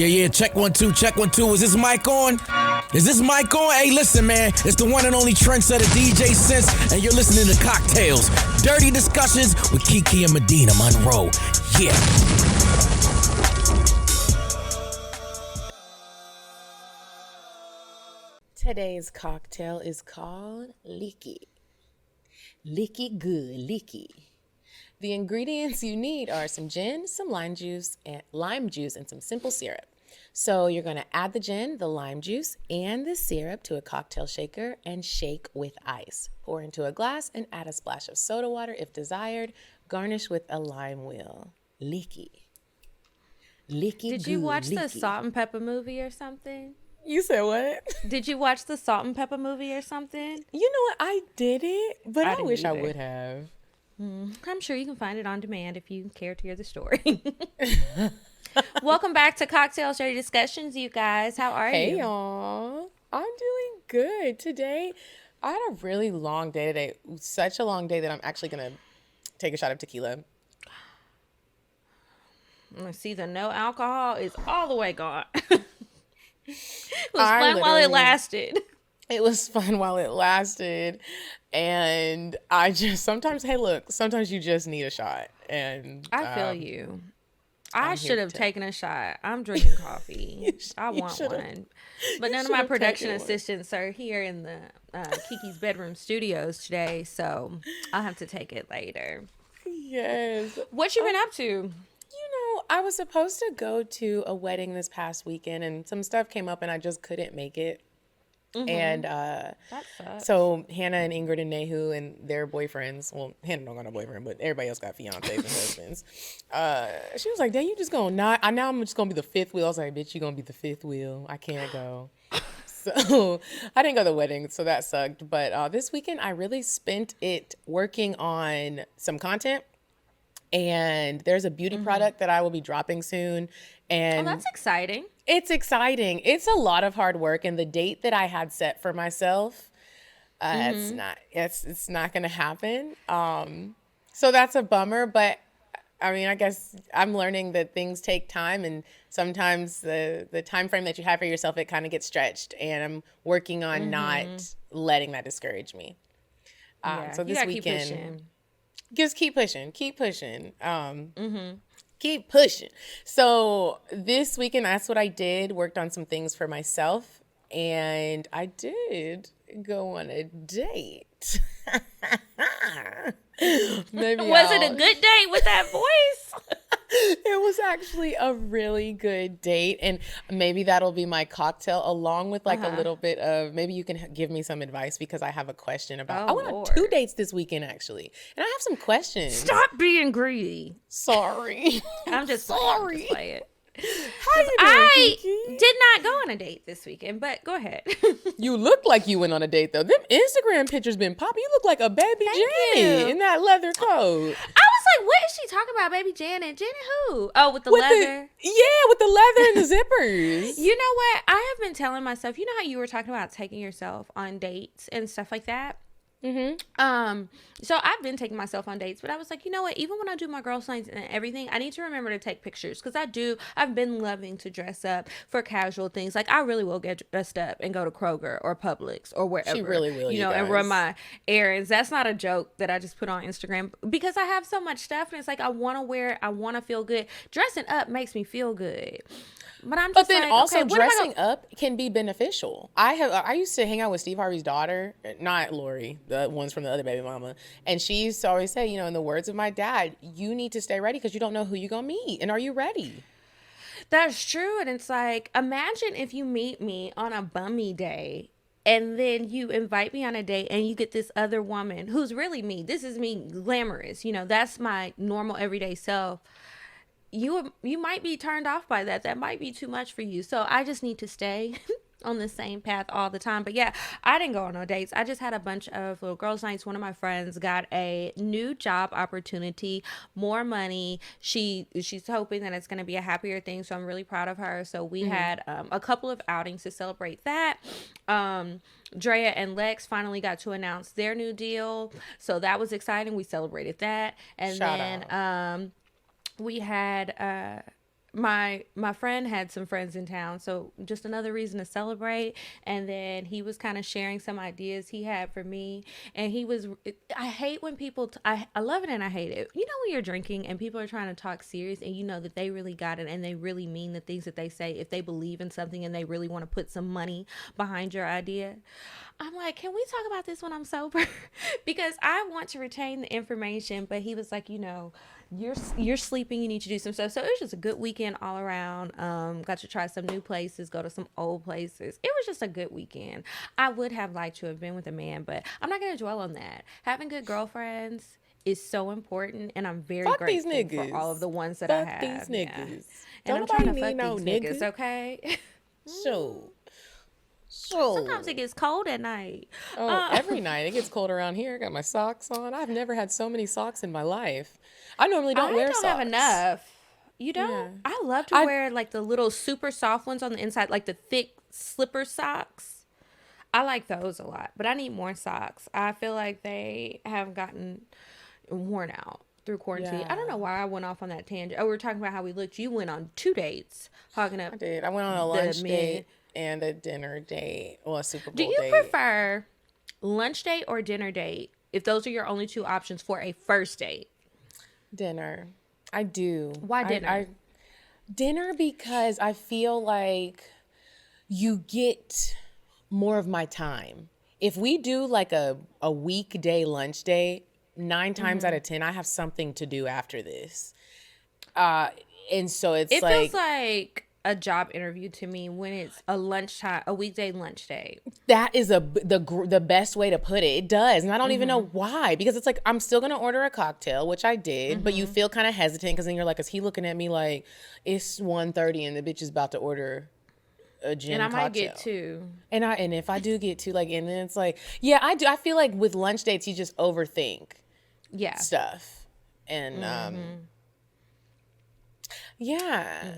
Yeah, check 1 2, check 1 2. Is this mic on? Is this mic on? Hey, listen, man. It's the one and only trendsetter DJ Sense, and you're listening to CockTales. Dirty discussions with Kiki and Medinah Monroe. Yeah. Today's cocktail is called Leaky. Leaky good, leaky. The ingredients you need are some gin, some lime juice, and some simple syrup. So you're going to add the gin, the lime juice, and the syrup to a cocktail shaker and shake with ice. Pour into a glass and add a splash of soda water if desired. Garnish with a lime wheel. Leaky. Leaky Did good, you watch leaky. the Salt and Pepper movie or something? You said what? Did you watch the Salt and Pepper movie or something? You know what? I didn't, but I didn't wish I either. would have. I'm sure you can find it on demand if you care to hear the story. Welcome back to Cocktail Dirty Discussions, you guys. How are you? Hey, y'all. I'm doing good. Today, I had a really long day today. Such a long day that I'm actually going to take a shot of tequila. See, the no alcohol is all the way gone. It was fun while it lasted. It was fun while it lasted. And I just sometimes you just need a shot. And I feel you. I should have taken a shot. I'm drinking coffee. I want one. But none of my production assistants are here in the Kiki's bedroom studios today, so I'll have to take it later. Yes. What you been up to? You know, I was supposed to go to a wedding this past weekend, and some stuff came up, and I just couldn't make it. Mm-hmm. And that sucks. So Hannah and Ingrid and Nehu and their boyfriends, well, Hannah don't got no boyfriend, but everybody else got fiancés and husbands. She was like, "Dang, you just gonna not? Now I'm just gonna be the fifth wheel." I was like, "Bitch, you gonna be the fifth wheel? I can't go." So I didn't go to the wedding, so that sucked. But this weekend, I really spent it working on some content. And there's a beauty product that I will be dropping soon. And that's exciting. It's exciting. It's a lot of hard work. And the date that I had set for myself, it's not going to happen. So that's a bummer. But I mean, I guess I'm learning that things take time. And sometimes the time frame that you have for yourself, it kind of gets stretched. And I'm working on not letting that discourage me. So this weekend... Just keep pushing. Keep pushing. So this weekend, that's what I did. Worked on some things for myself. And I did go on a date. Was it a good date with that voice? It was actually a really good date. And maybe that'll be my cocktail along with like a little bit of, maybe you can give me some advice because I have a question about, I went on 2 dates this weekend actually. And I have some questions. Stop being greedy. Sorry. I'm just sorry. Just play it. How you doing, Kiki? Did not go on a date this weekend, but go ahead. You look like you went on a date though. Them Instagram pictures been popping. You look like a baby Janet in that leather coat. I was like, what is she talking about, baby Janet? Janet who? Oh, with the leather? With the leather and the zippers. You know what? I have been telling myself, you know how you were talking about taking yourself on dates and stuff like that? So I've been taking myself on dates, but I was like, you know what, even when I do my girls' nights and everything, I need to remember to take pictures because I've been loving to dress up for casual things. Like I really will get dressed up and go to Kroger or Publix or wherever. She really will, you guys. And run my errands. That's not a joke that I just put on Instagram because I have so much stuff and it's like I want to wear it, I want to feel good. Dressing up makes me feel good. But then also dressing up can be beneficial. I used to hang out with Steve Harvey's daughter, not Lori, the ones from the other baby mama, and she used to always say, in the words of my dad, you need to stay ready because you don't know who you're gonna meet, and are you ready? That's true, and it's like, imagine if you meet me on a bummy day. And then you invite me on a date and you get this other woman who's really me. This is me glamorous. That's my normal everyday self. You might be turned off by that. That might be too much for you. So I just need to stay on the same path all the time. But yeah, I didn't go on no dates. I just had a bunch of little girls' nights. One of my friends got a new job opportunity, more money. She's hoping that it's going to be a happier thing. So I'm really proud of her. So we had a couple of outings to celebrate that. Drea and Lex finally got to announce their new deal. So that was exciting. We celebrated that. And we had my friend had some friends in town, so just another reason to celebrate. And then he was kind of sharing some ideas he had for me, and I hate when people I love it and I hate it. You know, when you're drinking and people are trying to talk serious and you know that they really got it and they really mean the things that they say, if they believe in something and they really want to put some money behind your idea. I'm like, can we talk about this when I'm sober? Because I want to retain the information. But he was like, you're sleeping, you need to do some stuff. So it was just a good weekend all around. Got to try some new places, go to some old places. It was just a good weekend. I would have liked to have been with a man, but I'm not going to dwell on that. Having good girlfriends is so important, and I'm very Fuck these grateful for niggas. all of the ones that I Fuck have. these Yeah. niggas. And Don't I'm trying to nobody fuck need no these niggas, nigga. okay? So. Sometimes it gets cold at night. Oh, every night. It gets cold around here. I got my socks on. I've never had so many socks in my life. I normally don't wear socks. I don't have enough. You don't? Yeah. I love to wear like the little super soft ones on the inside, like the thick slipper socks. I like those a lot, but I need more socks. I feel like they have gotten worn out through quarantine. Yeah. I don't know why I went off on that tangent. Oh, we were talking about how we looked. You went on 2 dates, hogging up. I did. I went on a lunch date and a dinner date. Well, a Super Bowl date. Do you prefer lunch date or dinner date if those are your only 2 options for a first date? Dinner. I do. Why dinner? Dinner because I feel like you get more of my time. If we do like a weekday lunch date, 9 times out of 10, I have something to do after this. And so it feels like a job interview to me when it's a weekday lunch day. That is the best way to put it. It does. And I don't even know why, because it's like, I'm still going to order a cocktail, which I did, but you feel kind of hesitant because then you're like, is he looking at me like it's 1:30 and the bitch is about to order a gin cocktail? And I might get 2. And if I do get 2, like, and then it's like, yeah, I do. I feel like with lunch dates, you just overthink stuff. And, yeah.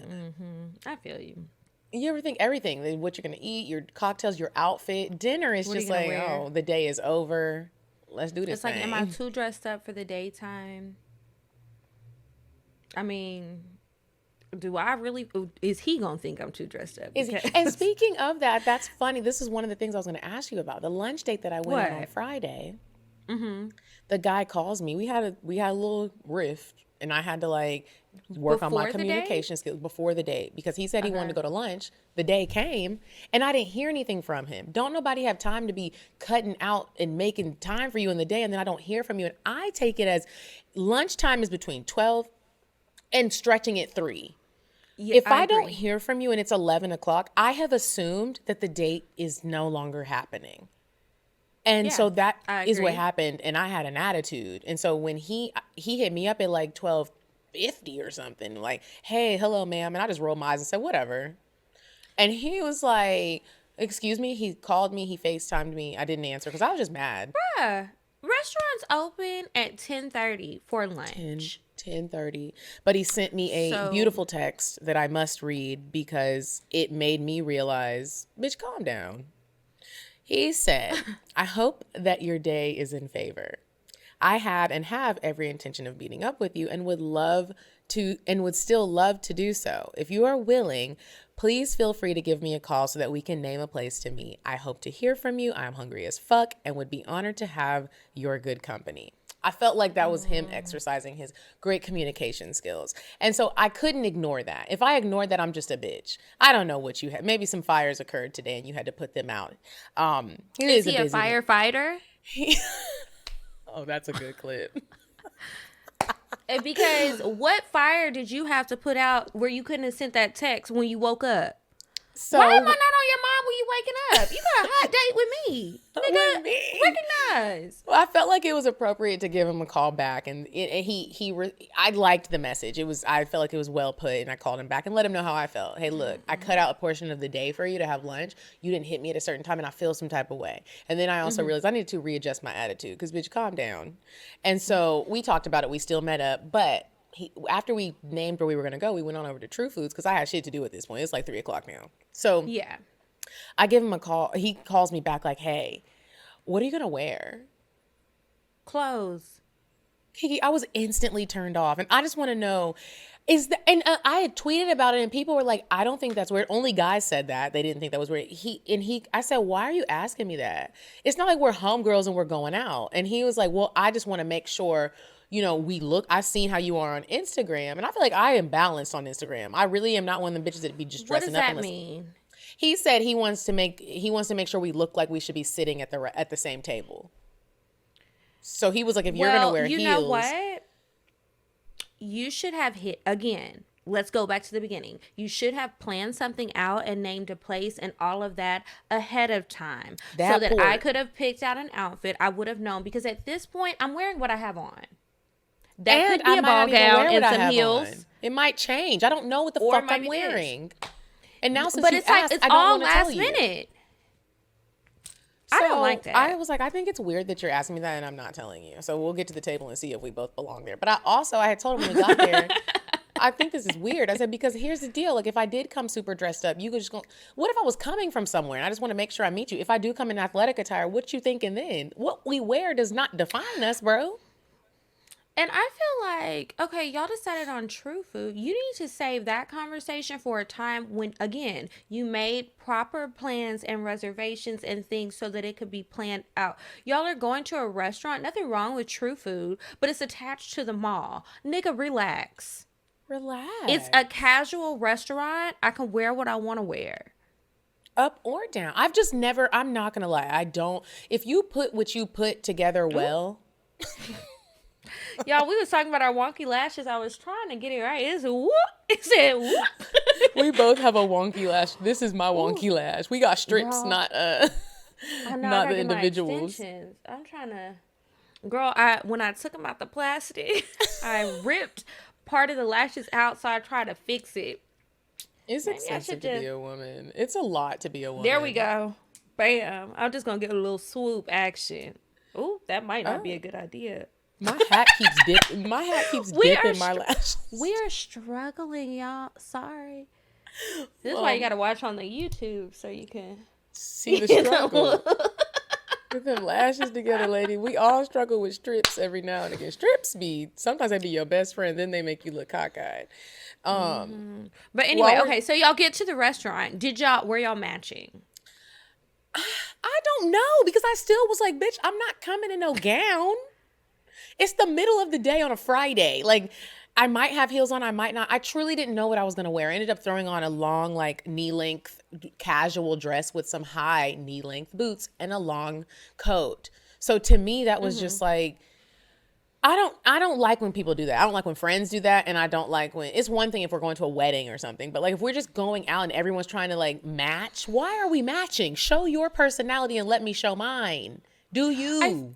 I feel you. You ever think everything, what you're going to eat, your cocktails, your outfit, dinner is just like, oh, the day is over. Let's do this It's thing. like, am I too dressed up for the daytime? I mean, do I really, is he going to think I'm too dressed up? And speaking of that, that's funny. This is one of the things I was going to ask you about. The lunch date that I went on Friday, the guy calls me. We had a little rift. And I had to like work on my communication skills before the date because he said he wanted to go to lunch. The day came and I didn't hear anything from him. Don't nobody have time to be cutting out and making time for you in the day and then I don't hear from you. And I take it as lunchtime is between 12 and stretching at 3. Yeah, if I don't hear from you and it's 11 o'clock, I have assumed that the date is no longer happening. And so that is what happened. And I had an attitude. And so when he hit me up at like 12:50 or something, like, hey, hello, ma'am. And I just rolled my eyes and said, whatever. And he was like, excuse me. He called me. He FaceTimed me. I didn't answer because I was just mad. Bruh, restaurants open at 10:30 for lunch. 10:30. But he sent me a beautiful text that I must read because it made me realize, bitch, calm down. He said, I hope that your day is in favor. I had and have every intention of meeting up with you and would still love to do so. If you are willing, please feel free to give me a call so that we can name a place to meet. I hope to hear from you. I'm hungry as fuck and would be honored to have your good company. I felt like that was him exercising his great communication skills. And so I couldn't ignore that. If I ignored that, I'm just a bitch. I don't know what you had. Maybe some fires occurred today and you had to put them out. Is he a firefighter? Oh, that's a good clip. Because what fire did you have to put out where you couldn't have sent that text when you woke up? So, why am I not on your mind when you waking up? You got a hot date with me. Nigga, recognize. Well, I felt like it was appropriate to give him a call back, and I liked the message. I felt like it was well put, and I called him back and let him know how I felt. Hey, look, I cut out a portion of the day for you to have lunch. You didn't hit me at a certain time, and I feel some type of way. And then I also realized I needed to readjust my attitude because, bitch, calm down. And so we talked about it. We still met up, but after we named where we were going to go, we went on over to True Foods because I had shit to do at this point. It's like 3 o'clock now. So yeah, I give him a call. He calls me back like, hey, what are you going to wear? Clothes. Kiki, I was instantly turned off. And I just want to know, And I had tweeted about it, and people were like, "I don't think that's weird." Only guys said that they didn't think that was weird. I said, "Why are you asking me that? It's not like we're homegirls and we're going out." And he was like, "Well, I just want to make sure, we look. I've seen how you are on Instagram, and I feel like I am balanced on Instagram. I really am not one of the bitches that be just What dressing does up." that mean? He said he wants to make sure we look like we should be sitting at the same table. So he was like, "If you're gonna wear heels, you know what? You should have hit again. Let's go back to the beginning. You should have planned something out and named a place and all of that ahead of time, so that I could have picked out an outfit. I would have known, because at this point, I'm wearing what I have on. That could be a ball gown and some heels. It might change. I don't know what the fuck I'm wearing. And now since but you it's asked, like it's I don't all want to tell last you. minute. So I don't like that. I was like, I think it's weird that you're asking me that and I'm not telling you. So we'll get to the table and see if we both belong there. But I had told him when we got there, I think this is weird. I said, because here's the deal. Like, if I did come super dressed up, you could just go, what if I was coming from somewhere and I just want to make sure I meet you? If I do come in athletic attire, what you thinking then? What we wear does not define us, bro. And I feel like, okay, y'all decided on true food. You need to save that conversation for a time when, again, you made proper plans and reservations and things so that it could be planned out. Y'all are going to a restaurant. Nothing wrong with true food, but it's attached to the mall. Nigga, relax. Relax. It's a casual restaurant. I can wear what I want to wear. Up or down. I'm not going to lie. If you put what you put together well... Y'all, we was talking about our wonky lashes. I was trying to get it right. It's whoop. It said whoop. We both have a wonky lash. This is my wonky lash. We got strips, Girl. not Not the individuals. I'm trying to, girl. When I took them out the plastic, I ripped part of the lashes out, so I tried to fix it. It's expensive to be a woman. It's a lot to be a woman. There we go. Bam. I'm just gonna get a little swoop action. Ooh, that might not be a good idea. My hat keeps dipping. My lashes. We are struggling, y'all. Sorry. This is why you gotta watch on the YouTube so you can see the struggle. Get them lashes together, lady. We all struggle with strips every now and again. Sometimes they be your best friend, then they make you look cockeyed. But anyway, okay, so y'all get to the restaurant. Were y'all matching? I don't know, because I still was like, bitch, I'm not coming in no gown. It's the middle of the day on a Friday. Like, I might have heels on, I might not. I truly didn't know what I was going to wear. I ended up throwing on a long, like, knee-length casual dress with some high knee-length boots and a long coat. So to me, that was just like, I don't like when people do that. I don't like when friends do that, and I don't like when, it's one thing if we're going to a wedding or something, but like if we're just going out and everyone's trying to like match, why are we matching? Show your personality and let me show mine. Do you?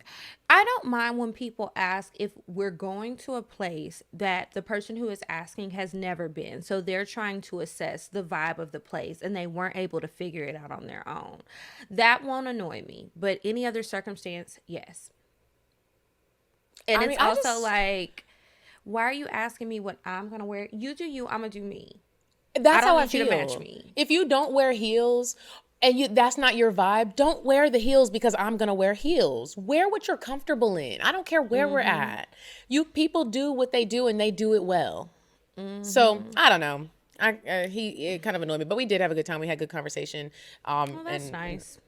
I don't mind when people ask if we're going to a place that the person who is asking has never been. So they're trying to assess the vibe of the place and they weren't able to figure it out on their own. That won't annoy me. But any other circumstance, yes. And it's also like, why are you asking me what I'm going to wear? You do you, I'm going to do me. That's how I feel. You to match me. If you don't wear heels and that's not your vibe, don't wear the heels because I'm going to wear heels. Wear what you're comfortable in. I don't care where we're at. People do what they do and they do it well. So I don't know. It kind of annoyed me, but we did have a good time. We had good conversation. That's nice.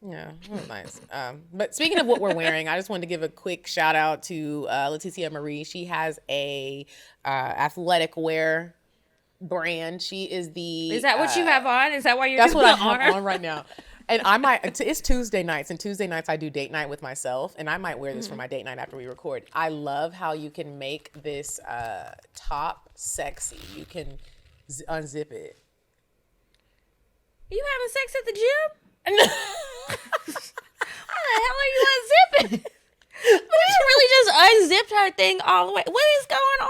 Yeah, that was nice. But speaking of what we're wearing, I just wanted to give a quick shout out to Leticia Marie. She has a athletic wear brand. She is the. Is that what you have on? Is that why you're? That's what I have on right now. And I might. It's Tuesday nights, and Tuesday nights I do date night with myself, and I might wear this for my date night after we record. I love how you can make this top sexy. You can unzip it. You having sex at the gym? How the hell are you unzipping? But she really just unzipped her thing all the way. What is going on?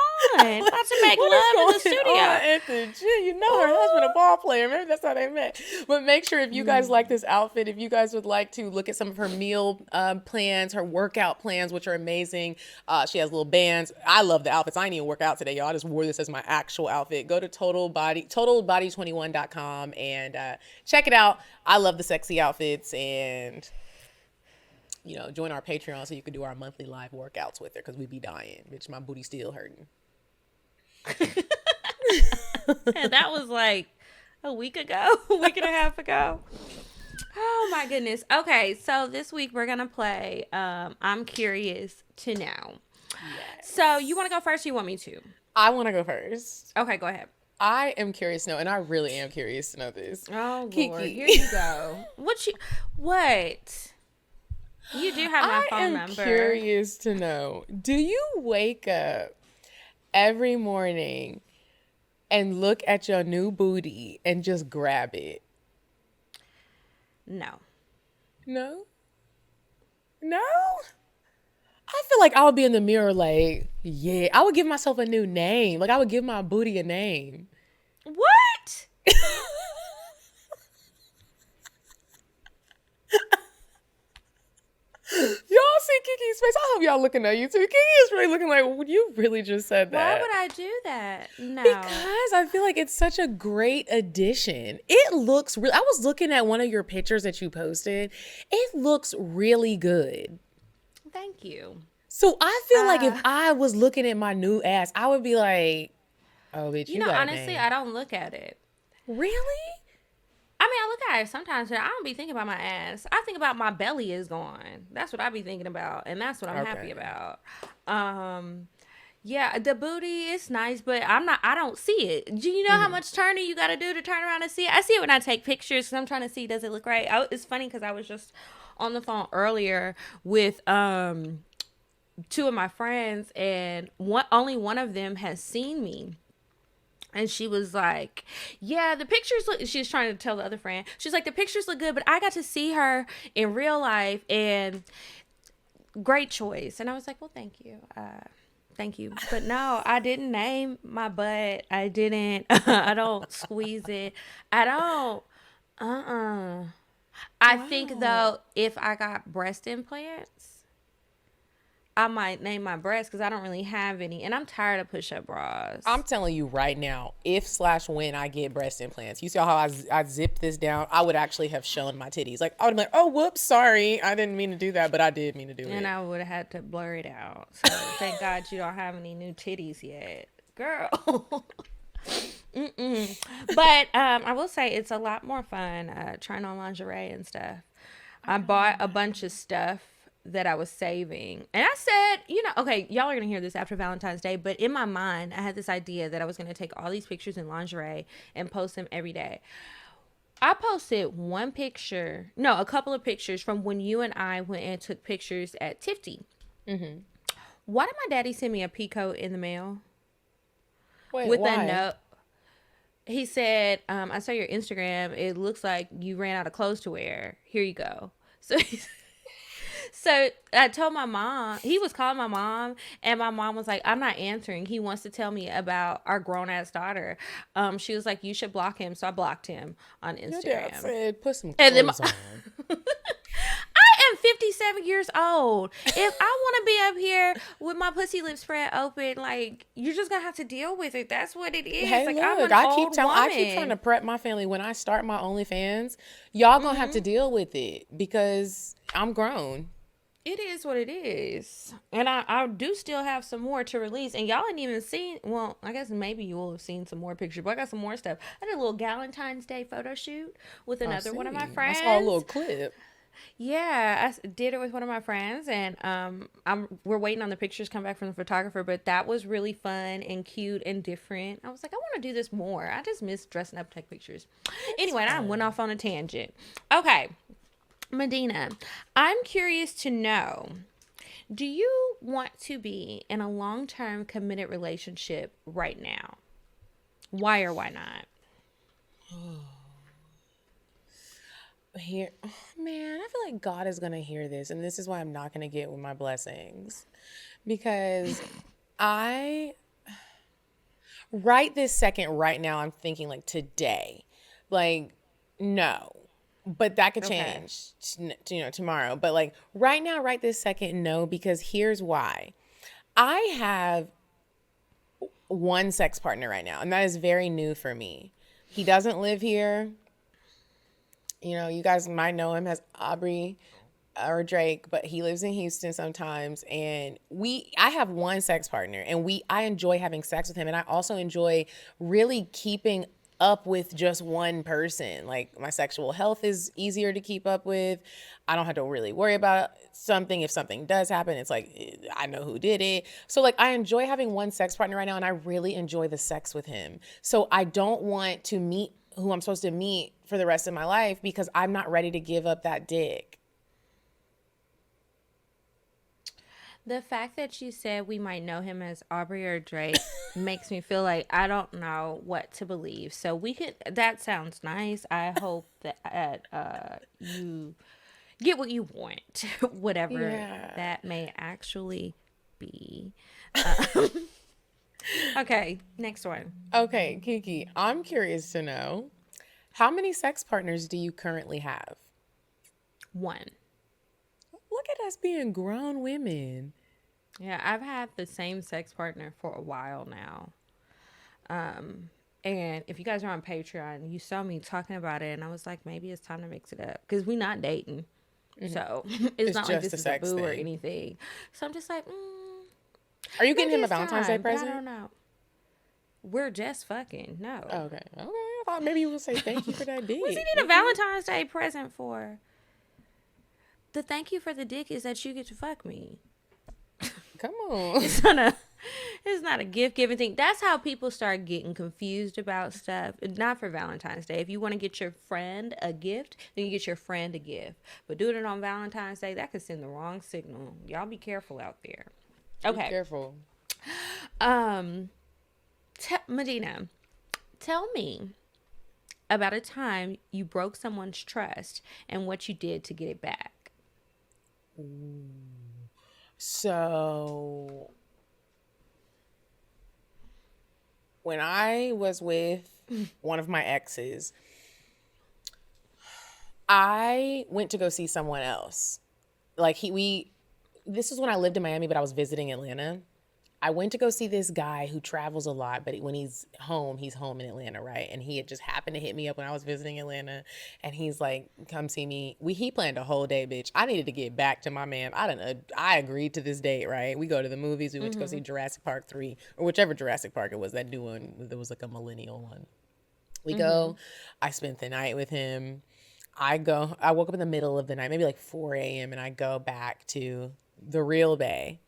About to make love in the studio. At the gym? You know her husband a ball player. Maybe that's how they met. But make sure if you guys like this outfit, if you guys would like to look at some of her meal plans, her workout plans, which are amazing. She has little bands. I love the outfits. I didn't even work out today, y'all. I just wore this as my actual outfit. Go to totalbody21.com and check it out. I love the sexy outfits, and join our Patreon so you can do our monthly live workouts with her, because we be dying. Bitch, my booty still hurting. And that was like a week and a half ago. Oh my goodness. Okay, so this week we're gonna play I'm Curious to Know. Yes. So you want to go first or you want me to? I want to go first. Okay, go ahead. I am curious to know, and I really am curious to know this. Oh, Kiki. Lord. Here you go. What? You do have my phone number. I am curious to know, do you wake up every morning and look at your new booty and just grab it? No. No? No? I feel like I would be in the mirror like, yeah, I would give myself a new name. Like I would give my booty a name. What? Y'all see Kiki's face? I hope y'all looking at you too. Kiki is really looking like, you really just said that. Why would I do that? No. Because I feel like it's such a great addition. It looks real. I was looking at one of your pictures that you posted. It looks really good. Thank you. So I feel like if I was looking at my new ass, I would be like, oh, bitch, you got honestly, name. I don't look at it. Really? I mean, I look at it sometimes, but I don't be thinking about my ass. I think about my belly is gone. That's what I be thinking about, and that's what I'm happy about. Yeah, the booty is nice, but I don't see it. Do you know how much turning you got to do to turn around and see it? I see it when I take pictures, because I'm trying to see, does it look right? It's funny, because I was just on the phone earlier with two of my friends, and only one of them has seen me. And she was like, yeah, the pictures look, she was trying to tell the other friend. She's like, the pictures look good, but I got to see her in real life, and great choice. And I was like, well, thank you. Thank you. But no, I didn't name my butt. I didn't. I don't squeeze it. I don't. I think, though, if I got breast implants, I might name my breast, because I don't really have any, and I'm tired of push-up bras. I'm telling you right now, if/when I get breast implants, you saw how I zipped this down, I would actually have shown my titties. Like, I would be like, oh, whoops, sorry, I didn't mean to do that, but I did mean to do it. And I would have had to blur it out. So thank God you don't have any new titties yet, girl. But I will say it's a lot more fun trying on lingerie and stuff. I bought a bunch of stuff that I was saving, and I said, okay, y'all are gonna hear this after Valentine's Day, but in my mind I had this idea that I was gonna take all these pictures in lingerie and post them every day. I posted a couple of pictures from when you and I went and took pictures at Tifty. Why did my daddy send me a peacoat in the mail? Wait, with why? a note? He said, I saw your Instagram, it looks like you ran out of clothes to wear, here you go. So I told my mom, he was calling my mom, and my mom was like, I'm not answering. He wants to tell me about our grown-ass daughter. She was like, you should block him. So I blocked him on Instagram. Your dad said, put some clothes on. I am 57 years old. If I want to be up here with my pussy lips spread open, like, you're just going to have to deal with it. That's what it is. Hey, like, look, I'm an I old keep trying to prep my family. When I start my OnlyFans, y'all going to have to deal with it, because I'm grown. It is what it is. And I do still have some more to release. And y'all ain't even seen, well, I guess maybe you will have seen some more pictures, but I got some more stuff. I did a little Valentine's Day photo shoot with another one of my friends. I saw a little clip. Yeah, I did it with one of my friends, and we're waiting on the pictures come back from the photographer, but that was really fun and cute and different. I was like, I want to do this more. I just miss dressing up to take pictures. Anyway, I went off on a tangent. Okay. Medinah, I'm curious to know, do you want to be in a long-term committed relationship right now? Why or why not? Man, I feel like God is going to hear this, and this is why I'm not going to get with my blessings, because right this second, right now, I'm thinking like today, like, no. But that could change, tomorrow. But like right now, right this second, no, because here's why. I have one sex partner right now, and that is very new for me. He doesn't live here. You guys might know him as Aubrey. or Drake, but he lives in Houston sometimes, and I have one sex partner, and I enjoy having sex with him, and I also enjoy really keeping up with just one person. Like, my sexual health is easier to keep up with. I don't have to really worry about something. If something does happen, it's like, I know who did it. So like, I enjoy having one sex partner right now, and I really enjoy the sex with him. So I don't want to meet who I'm supposed to meet for the rest of my life because I'm not ready to give up that dick. The fact that you said we might know him as Aubrey or Drake makes me feel like I don't know what to believe. So that sounds nice. I hope that you get what you want, whatever that may actually be. Okay, next one. Okay, Kiki, I'm curious to know, how many sex partners do you currently have? One. Look at us being grown women. Yeah, I've had the same sex partner for a while now. And if you guys are on Patreon, you saw me talking about it, and I was like, maybe it's time to mix it up because we're not dating. Mm-hmm. So it's not like this is a boo or anything. So I'm just like, are you getting him a Valentine's Day present? I don't know. We're just fucking. No. Okay. I thought maybe you would say thank you for that dick. What's he need a Valentine's Day present for? The thank you for the dick is that you get to fuck me. Come on. It's not a gift giving thing. That's how people start getting confused about stuff. Not for Valentine's Day. If you want to get your friend a gift, then you get your friend a gift. But doing it on Valentine's Day, that could send the wrong signal. Y'all be careful out there. Okay. Be careful. Medinah, tell me about a time you broke someone's trust and what you did to get it back. So when I was with one of my exes, I went to go see someone else. Like this is when I lived in Miami, but I was visiting Atlanta. I went to go see this guy who travels a lot, but when he's home in Atlanta, right? And he had just happened to hit me up when I was visiting Atlanta, and he's like, "Come see me." He planned a whole day, bitch. I needed to get back to my man. I agreed to this date, right? We go to the movies. We went to go see Jurassic Park 3, or whichever Jurassic Park it was. That new one, there was like a millennial one. We go. I spent the night with him. I woke up in the middle of the night, maybe like 4 a.m., and I go back to the real Bay.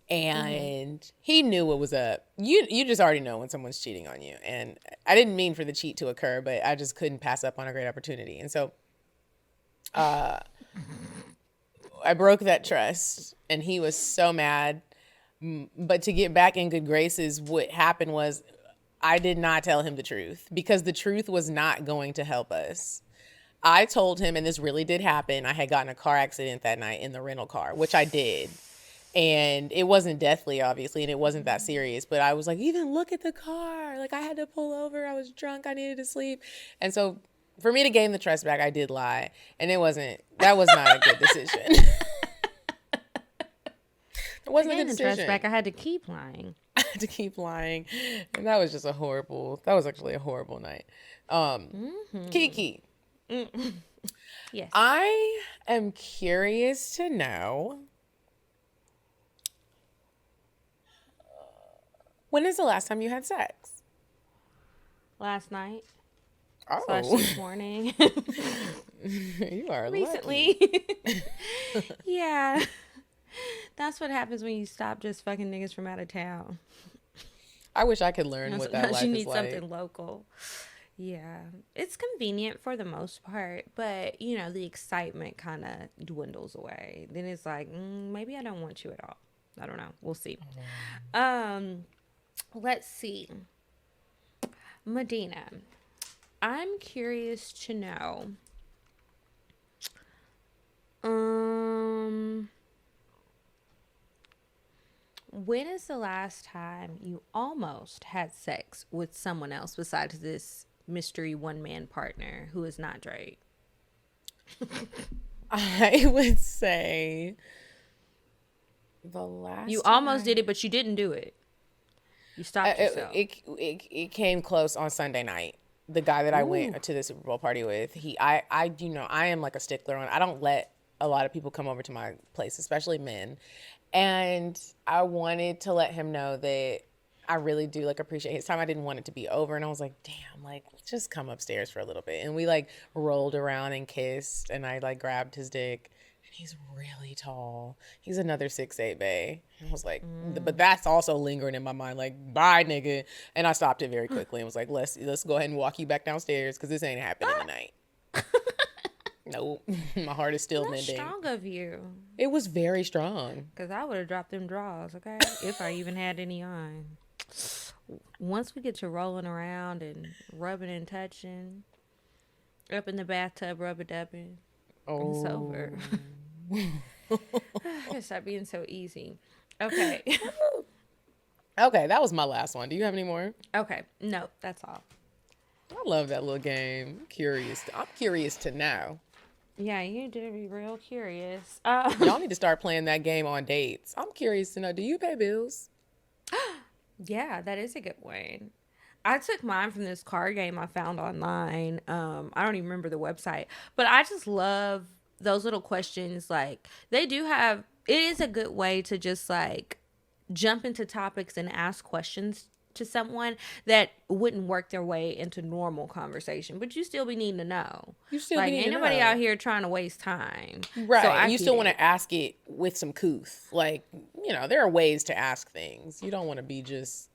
And he knew what was up. You just already know when someone's cheating on you. And I didn't mean for the cheat to occur, but I just couldn't pass up on a great opportunity. And so I broke that trust, and he was so mad. But to get back in good graces, what happened was I did not tell him the truth because the truth was not going to help us. I told him, and this really did happen, I had gotten a car accident that night in the rental car, which I did. And it wasn't deathly, obviously, and it wasn't that serious. But I was like, even look at the car. Like, I had to pull over. I was drunk. I needed to sleep. And so for me to gain the trust back, I did lie. And that was not a good decision. It wasn't a good decision. Trust back, I had to keep lying. I had to keep lying. And that was actually a horrible night. Kiki. Yes. I am curious to know, when is the last time you had sex? Last night. Oh. / this morning. You are recently. Lucky. Yeah. That's what happens when you stop just fucking niggas from out of town. I wish I could learn what that life is like. You need something local. Yeah. It's convenient for the most part, but, the excitement kind of dwindles away. Then it's like, maybe I don't want you at all. I don't know. We'll see. Let's see. Medinah, I'm curious to know. When is the last time you almost had sex with someone else besides this mystery one-man partner who is not Drake? I would say the last You almost did it, but you didn't do it. You stopped yourself. It came close on Sunday night. The guy that I went to the Super Bowl party with, I am like a stickler on. I don't let a lot of people come over to my place, especially men. And I wanted to let him know that I really do like appreciate his time. I didn't want it to be over. And I was like, damn, like just come upstairs for a little bit. And we like rolled around and kissed, and I like grabbed his dick. And he's really tall. He's another 6'8" bae. And I was like, but that's also lingering in my mind. Like, bye, nigga. And I stopped it very quickly and was like, let's go ahead and walk you back downstairs because this ain't happening tonight. Nope. My heart is still That's mending. strong of you. It was very strong. Because I would have dropped them drawers, okay? If I even had any on. Once we get to rolling around and rubbing and touching, up in the bathtub, rub-a-dubbing, it's over. I gotta stop being so easy. Okay. Okay, that was my last one. Do you have any more? Okay. No, that's all. I love that little game. I'm curious to know. Yeah, you do be real curious. Y'all need to start playing that game on dates. I'm curious to know, do you pay bills? Yeah, that is a good one. I took mine from this card game I found online. I don't even remember the website, but I just love those little questions. Like, they do have, it is a good way to just like jump into topics and ask questions to someone that wouldn't work their way into normal conversation, but you still be needing to know. You still like, be ain't needing to nobody know. out here trying to waste time. Right. So And you still want it. to ask it with some couth. Like, you know, there are ways to ask things. You don't want to be just...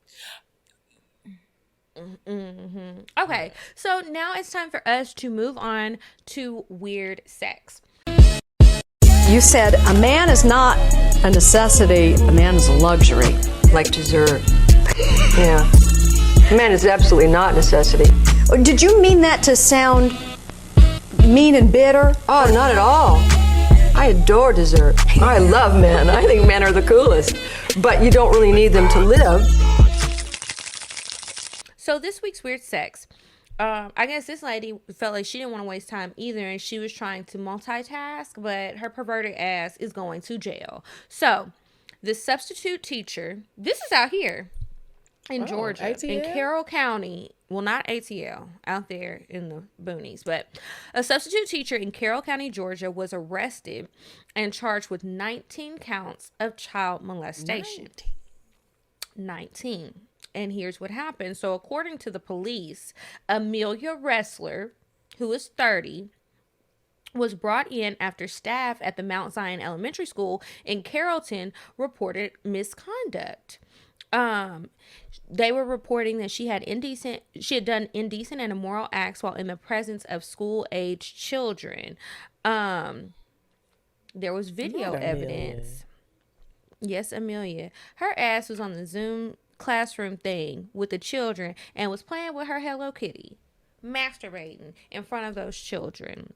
Okay, so now it's time for us to move on to weird sex. You said a man is not a necessity, a man is a luxury. Like dessert. Yeah. Man is absolutely not a necessity. Did you mean that to sound mean and bitter? Oh, not at all. I adore dessert. I love men. I think men are the coolest. But you don't really need them to live. So this week's weird sex, I guess this lady felt like she didn't want to waste time either, and she was trying to multitask, but her perverted ass is going to jail. So the substitute teacher, this is out here in Georgia, ATL? in Carroll County. Well, not ATL, out there in the boonies, but a substitute teacher in Carroll County, Georgia, was arrested and charged with 19 counts of child molestation. 19. And here's what happened. So according to the police, Amelia Ressler, who is 30, was brought in after staff at the Mount Zion Elementary School in Carrollton reported misconduct. They were reporting that she had done indecent and immoral acts while in the presence of school-aged children. There was video evidence. Yes, Amelia. Her ass was on the Zoom classroom thing with the children and was playing with her Hello Kitty, masturbating in front of those children.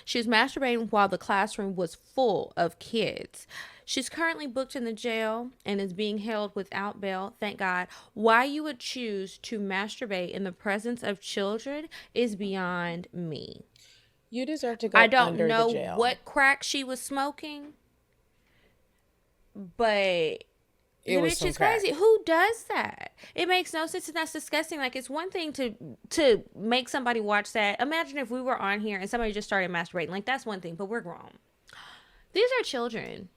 She was masturbating while the classroom was full of kids. She's currently booked in the jail and is being held without bail. Thank God. Why you would choose to masturbate in the presence of children is beyond me. You deserve to go I don't under know the jail. what crack she was smoking, but It was bitch some is crack. crazy. Who does that? It makes no sense, and that's disgusting. Like, it's one thing to make somebody watch that. Imagine if we were on here and somebody just started masturbating. Like, that's one thing, but we're grown. These are children.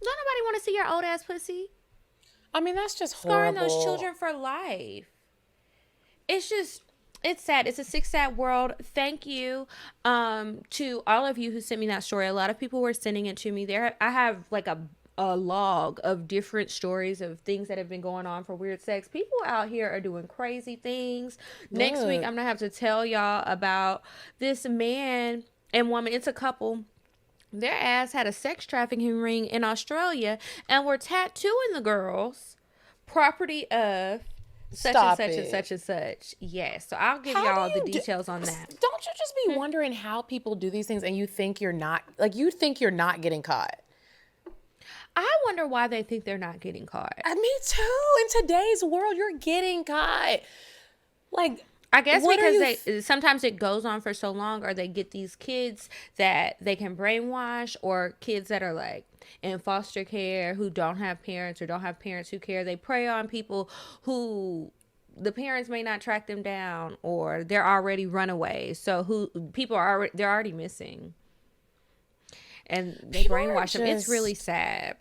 Don't nobody want to see your old ass pussy. I mean, that's just Scarring horrible. those children for life. It's just, it's sad. It's a sick, sad world. Thank you to all of you who sent me that story. A lot of people were sending it to me. I have like a log of different stories of things that have been going on for weird sex. People out here are doing crazy things. Next week, I'm gonna have to tell y'all about this man and woman. It's a couple. Their ass had a sex trafficking ring in Australia and were tattooing the girls property of such Stop and such it. and such and such. Yes. So I'll give How y'all do the you details on that. Don't you just be wondering how people do these things and you think you're not getting caught? I wonder why they think they're not getting caught. Me too. In today's world, you're getting caught. Like, I guess what are because sometimes it goes on for so long, or they get these kids that they can brainwash, or kids that are like in foster care who don't have parents or don't have parents who care. They prey on people who the parents may not track them down, or they're already runaways. So they're already missing. and they People are brainwash them. It's just- really sad.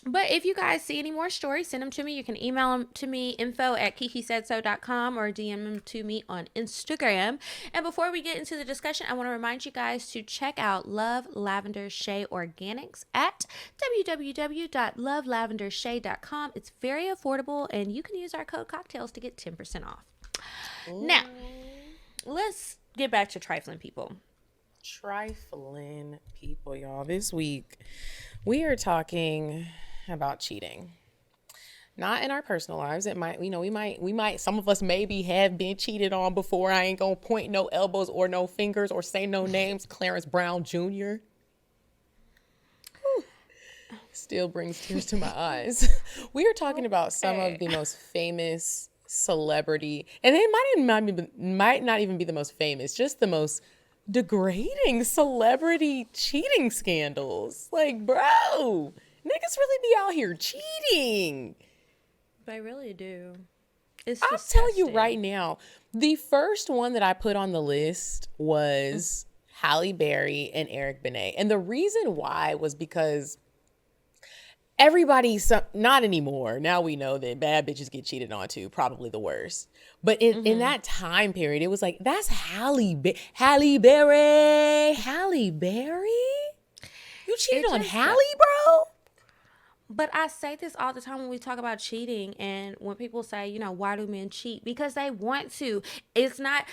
But if you guys see any more stories, send them to me. You can email them to me, info@kikisaidso.com, or DM them to me on Instagram. And before we get into the discussion, I want to remind you guys to check out Love Lavender Shea Organics at www.lovelavendershea.com. It's very affordable, and you can use our code CockTales to get 10% off. Now, let's get back to trifling people. Trifling people, y'all. This week, we are talking about cheating. Not in our personal lives. It might, we might, some of us maybe have been cheated on before. I ain't gonna point no elbows or no fingers or say no names. Clarence Brown Jr. Still brings tears to my eyes. We are talking about some of the most famous celebrity, and it might not even be the most famous, just the most degrading celebrity cheating scandals. Like, bro, niggas really be out here cheating. They really do. It's I'll tell you disgusting. right now, the first one that I put on the list was Halle Berry and Eric Benet. And the reason why was because not anymore. Now we know that bad bitches get cheated on too, probably the worst. But in that time period, it was like, that's Halle Berry. Halle Berry? You cheated on Halle, bro? But I say this all the time when we talk about cheating, and when people say, you know, why do men cheat? Because they want to. It's like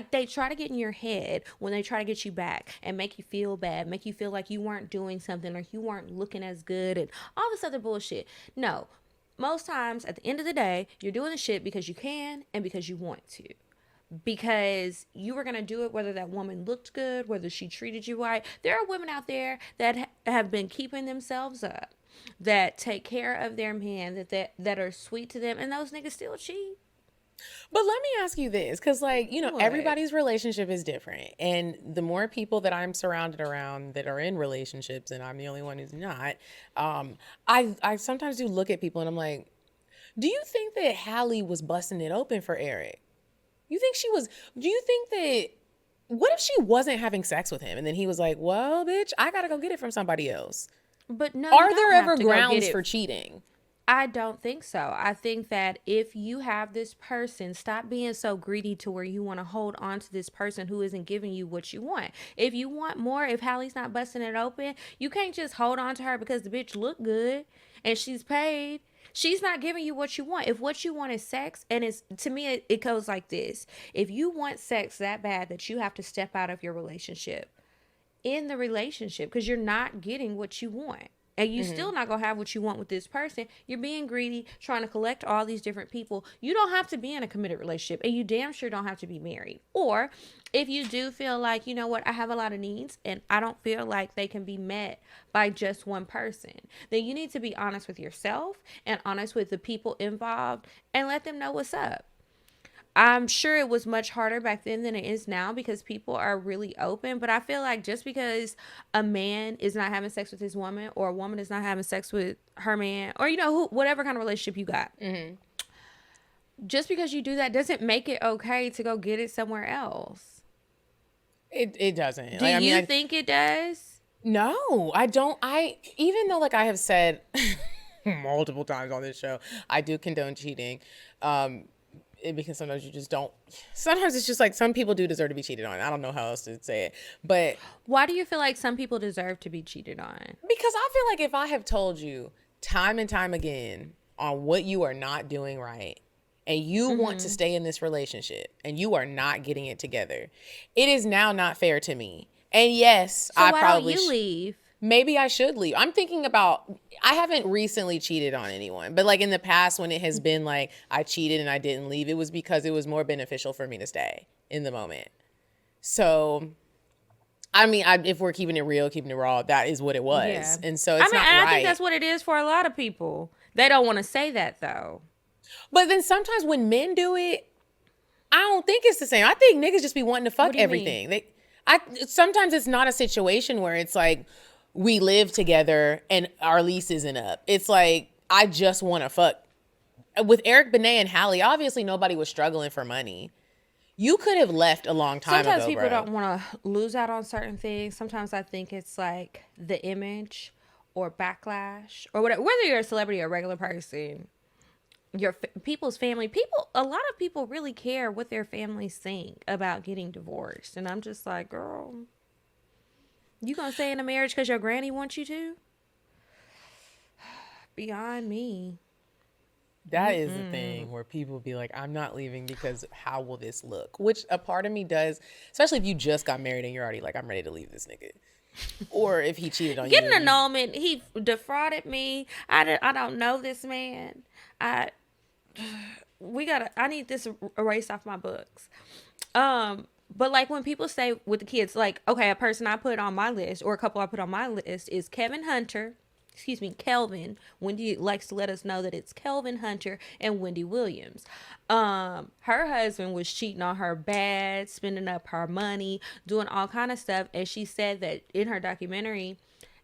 they try to get in your head when they try to get you back and make you feel bad, make you feel like you weren't doing something or you weren't looking as good and all this other bullshit. No, most times at the end of the day, you're doing the shit because you can and because you want to. Because you were going to do it whether that woman looked good, whether she treated you right. There are women out there that have been keeping themselves up, that take care of their man, that are sweet to them, and those niggas still cheat. But let me ask you this, because, like, you know, What? everybody's relationship is different. And the more people that I'm surrounded around that are in relationships, and I'm the only one who's not, I sometimes do look at people and I'm like, do you think that Halle was busting it open for Eric? Do you think that, what if she wasn't having sex with him and then he was like, well, bitch, I gotta go get it from somebody else? But no, Are you there don't have ever to go get grounds it. for cheating? I don't think so. I think that if you have this person, stop being so greedy to where you want to hold on to this person who isn't giving you what you want. If you want more, if Halle's not busting it open, you can't just hold on to her because the bitch look good and she's paid. She's not giving you what you want. If what you want is sex, and it's, to me, it goes like this. If you want sex that bad that you have to step out of your relationship, in the relationship, because you're not getting what you want, and you still not gonna have what you want with this person, you're being greedy, trying to collect all these different people. You don't have to be in a committed relationship, and you damn sure don't have to be married. Or if you do feel like, you know what, I have a lot of needs and I don't feel like they can be met by just one person, then you need to be honest with yourself and honest with the people involved and let them know what's up. I'm sure it was much harder back then than it is now because people are really open. But I feel like just because a man is not having sex with his woman, or a woman is not having sex with her man, or, you know, whatever kind of relationship you got, just because you do that doesn't make it okay to go get it somewhere else. It doesn't. Do you think it does? No, I don't. Even though, like I have said multiple times on this show, I do condone cheating. Because sometimes you just don't. Sometimes it's just like some people do deserve to be cheated on. I don't know how else to say it. But why do you feel like some people deserve to be cheated on? Because I feel like if I have told you time and time again on what you are not doing right, and you want to stay in this relationship and you are not getting it together, it is now not fair to me. And yes, So I why probably don't you leave? Maybe I should leave. I'm thinking about, I haven't recently cheated on anyone, but like in the past when it has been like I cheated and I didn't leave, it was because it was more beneficial for me to stay in the moment. So, I mean, if we're keeping it real, keeping it raw, that is what it was. Yeah. And so it's not and right. I think that's what it is for a lot of people. They don't want to say that though. But then sometimes when men do it, I don't think it's the same. I think niggas just be wanting to fuck do you everything. Sometimes it's not a situation where it's like, we live together and our lease isn't up. It's like, I just want to fuck. With Eric Benet and Halle, obviously nobody was struggling for money. You could have left a long time Sometimes ago, people bro. don't want to lose out on certain things. Sometimes I think it's like the image or backlash or whatever. Whether you're a celebrity or a regular person, people's family, a lot of people really care what their families think about getting divorced. And I'm just like, girl, you gonna stay in a marriage because your granny wants you to? Beyond me. That is the thing where people be like, I'm not leaving because how will this look? Which a part of me does, especially if you just got married and you're already like, I'm ready to leave this nigga. Or if he cheated on Get you. an annulment. He defrauded me. I don't know this man. I need this erased off my books. But like when people say with the kids, like, okay, a person I put on my list or a couple I put on my list is Kelvin. Wendy likes to let us know that it's Kelvin Hunter and Wendy Williams. Her husband was cheating on her bad, spending up her money, doing all kind of stuff. And she said that in her documentary,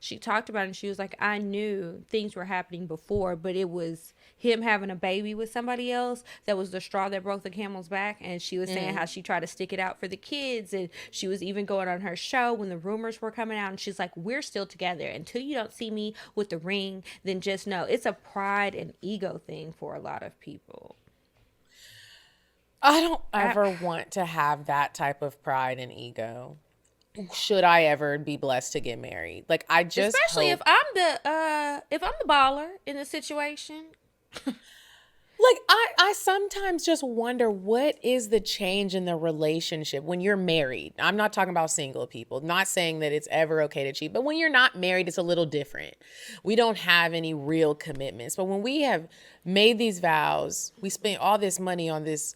she talked about it and she was like, I knew things were happening before, but it was him having a baby with somebody else that was the straw that broke the camel's back. And she was saying how she tried to stick it out for the kids. And she was even going on her show when the rumors were coming out. And she's like, we're still together. Until you don't see me with the ring, then just know it's a pride and ego thing for a lot of people. I don't ever want to have that type of pride and ego. Should I ever be blessed to get married? Like, I just Especially hope, if I'm the baller in the situation. like, I sometimes just wonder what is the change in the relationship when you're married. I'm not talking about single people, not saying that it's ever okay to cheat, but when you're not married, it's a little different. We don't have any real commitments. But when we have made these vows, we spent all this money on this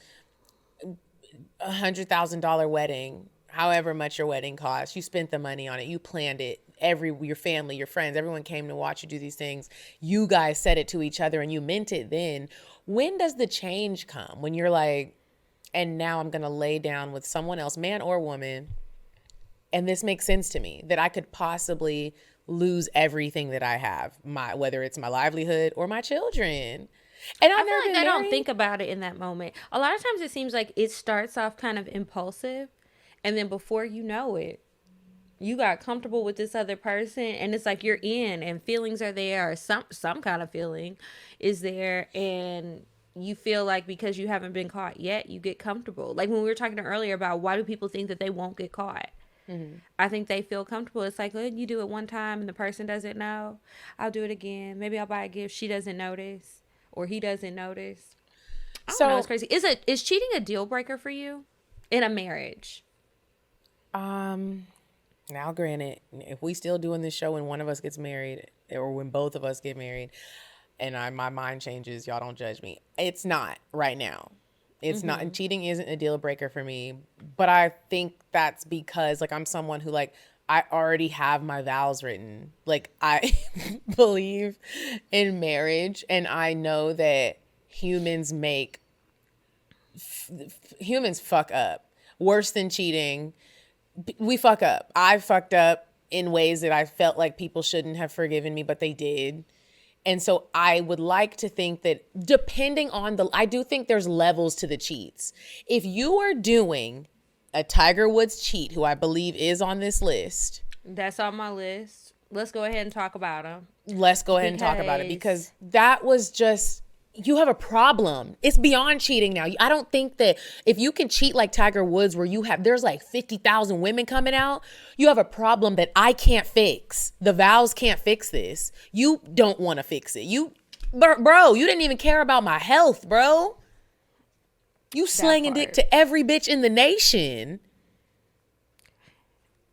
$100,000 wedding, however much your wedding costs, you spent the money on it, you planned it, your family, your friends, everyone came to watch you do these things, you guys said it to each other and you meant it then. When does the change come? When you're like, and now I'm gonna lay down with someone else, man or woman, and this makes sense to me, that I could possibly lose everything that I have, whether it's my livelihood or my children. And I feel like I don't think about it in that moment. A lot of times it seems like it starts off kind of impulsive, and then before you know it, you got comfortable with this other person, and it's like you're in, and feelings are there, or some kind of feeling is there, and you feel like because you haven't been caught yet, you get comfortable. Like when we were talking earlier about why do people think that they won't get caught? Mm-hmm. I think they feel comfortable. It's like, well, you do it one time and the person doesn't know. I'll do it again. Maybe I'll buy a gift. She doesn't notice. Or he doesn't notice. I don't know. It's crazy. Is cheating a deal breaker for you in a marriage? Now, granted, if we still doing this show when one of us gets married or when both of us get married and my mind changes, y'all don't judge me. It's not right now. It's not. And cheating isn't a deal breaker for me. But I think that's because, like, I'm someone who, like, I already have my vows written. Like, I believe in marriage, and I know that humans fuck up. Worse than cheating, we fuck up. I fucked up in ways that I felt like people shouldn't have forgiven me, but they did. And so I would like to think that depending on I do think there's levels to the cheats. If you are doing a Tiger Woods cheat, who I believe is on this list. That's on my list. Let's go ahead and talk about him. Let's go ahead and talk about it, because that was just, you have a problem. It's beyond cheating now. I don't think that if you can cheat like Tiger Woods, where there's like 50,000 women coming out, you have a problem that I can't fix. The vows can't fix this. You don't want to fix it. Bro, you didn't even care about my health, bro. You slanging dick to every bitch in the nation.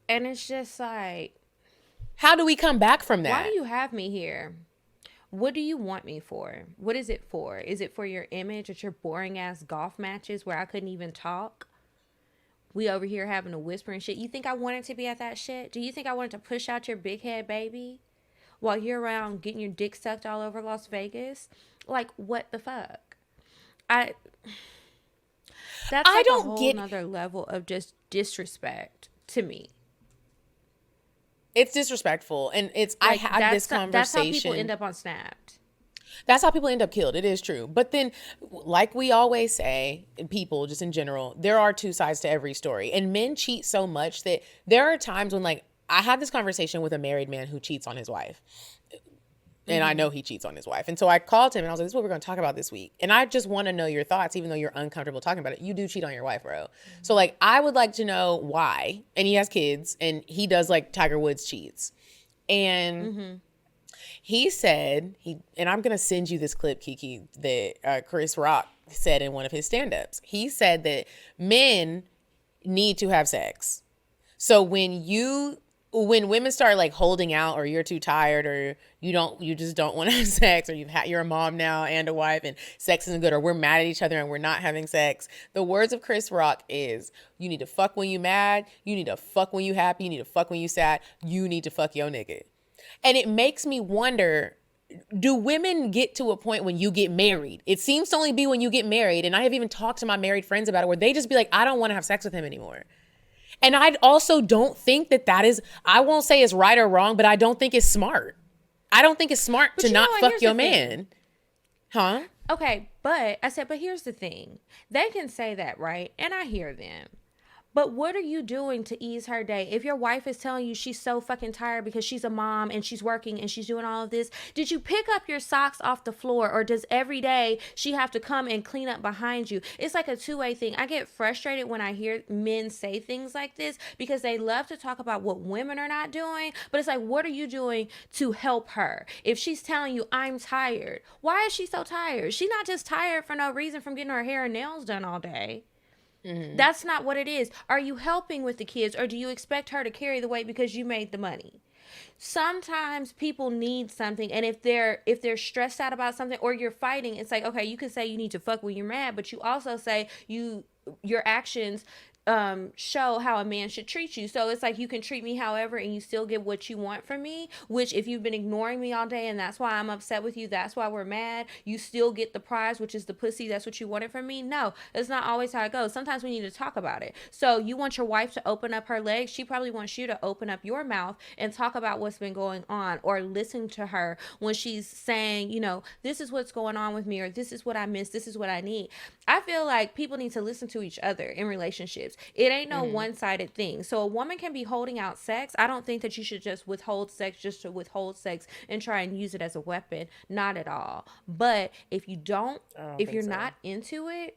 And it's just like, how do we come back from that? Why do you have me here? What do you want me for? What is it for? Is it for your image at your boring ass golf matches where I couldn't even talk? We over here having to whisper and shit. You think I wanted to be at that shit? Do you think I wanted to push out your big head baby while you're around getting your dick sucked all over Las Vegas? Like, what the fuck? That's like a whole another level of just disrespect to me. It's disrespectful, and it's like, I had this conversation. That's how people end up on Snapped. That's how people end up killed. It is true. But then, like we always say, people just in general, there are two sides to every story. And men cheat so much that there are times when, like, I had this conversation with a married man who cheats on his wife. And I know he cheats on his wife. And so I called him and I was like, this is what we're going to talk about this week. And I just want to know your thoughts, even though you're uncomfortable talking about it. You do cheat on your wife, bro. So, like, I would like to know why. And he has kids and he does, like, Tiger Woods cheats. And he said, and I'm going to send you this clip, Kiki, that Chris Rock said in one of his stand-ups. He said that men need to have sex. So when women start like holding out, or you're too tired, or you just don't want to have sex, or you're a mom now and a wife and sex isn't good, or we're mad at each other and we're not having sex, the words of Chris Rock is, you need to fuck when you mad, you need to fuck when you happy, you need to fuck when you sad, you need to fuck your nigga. And it makes me wonder, do women get to a point when you get married? It seems to only be when you get married, and I have even talked to my married friends about it, where they just be like, I don't want to have sex with him anymore. And I also don't think that is, I won't say it's right or wrong, but I don't think it's smart. I don't think it's smart to not fuck your man. Huh? Okay, but here's the thing. They can say that, right? And I hear them. But what are you doing to ease her day? If your wife is telling you she's so fucking tired because she's a mom and she's working and she's doing all of this, did you pick up your socks off the floor, or does every day she have to come and clean up behind you? It's like a two-way thing. I get frustrated when I hear men say things like this because they love to talk about what women are not doing, but it's like, what are you doing to help her? If she's telling you, I'm tired, why is she so tired? She's not just tired for no reason from getting her hair and nails done all day. Mm-hmm. That's not what it is. Are you helping with the kids, or do you expect her to carry the weight because you made the money? Sometimes people need something, and if they're stressed out about something, or you're fighting, it's like, okay, you can say you need to fuck when you're mad, but you also say your actions show how a man should treat you. So it's like, you can treat me however and you still get what you want from me, which if you've been ignoring me all day and that's why I'm upset with you, that's why we're mad, you still get the prize, which is the pussy. That's what you wanted from me. No, that's not always how it goes. Sometimes we need to talk about it. So you want your wife to open up her legs, she probably wants you to open up your mouth and talk about what's been going on, or listen to her when she's saying, this is what's going on with me, or this is what I miss, this is what I need. I feel like people need to listen to each other in relationships. It ain't no one-sided thing. So a woman can be holding out sex. I don't think that you should just withhold sex just to withhold sex and try and use it as a weapon. Not at all. But if you're not into it,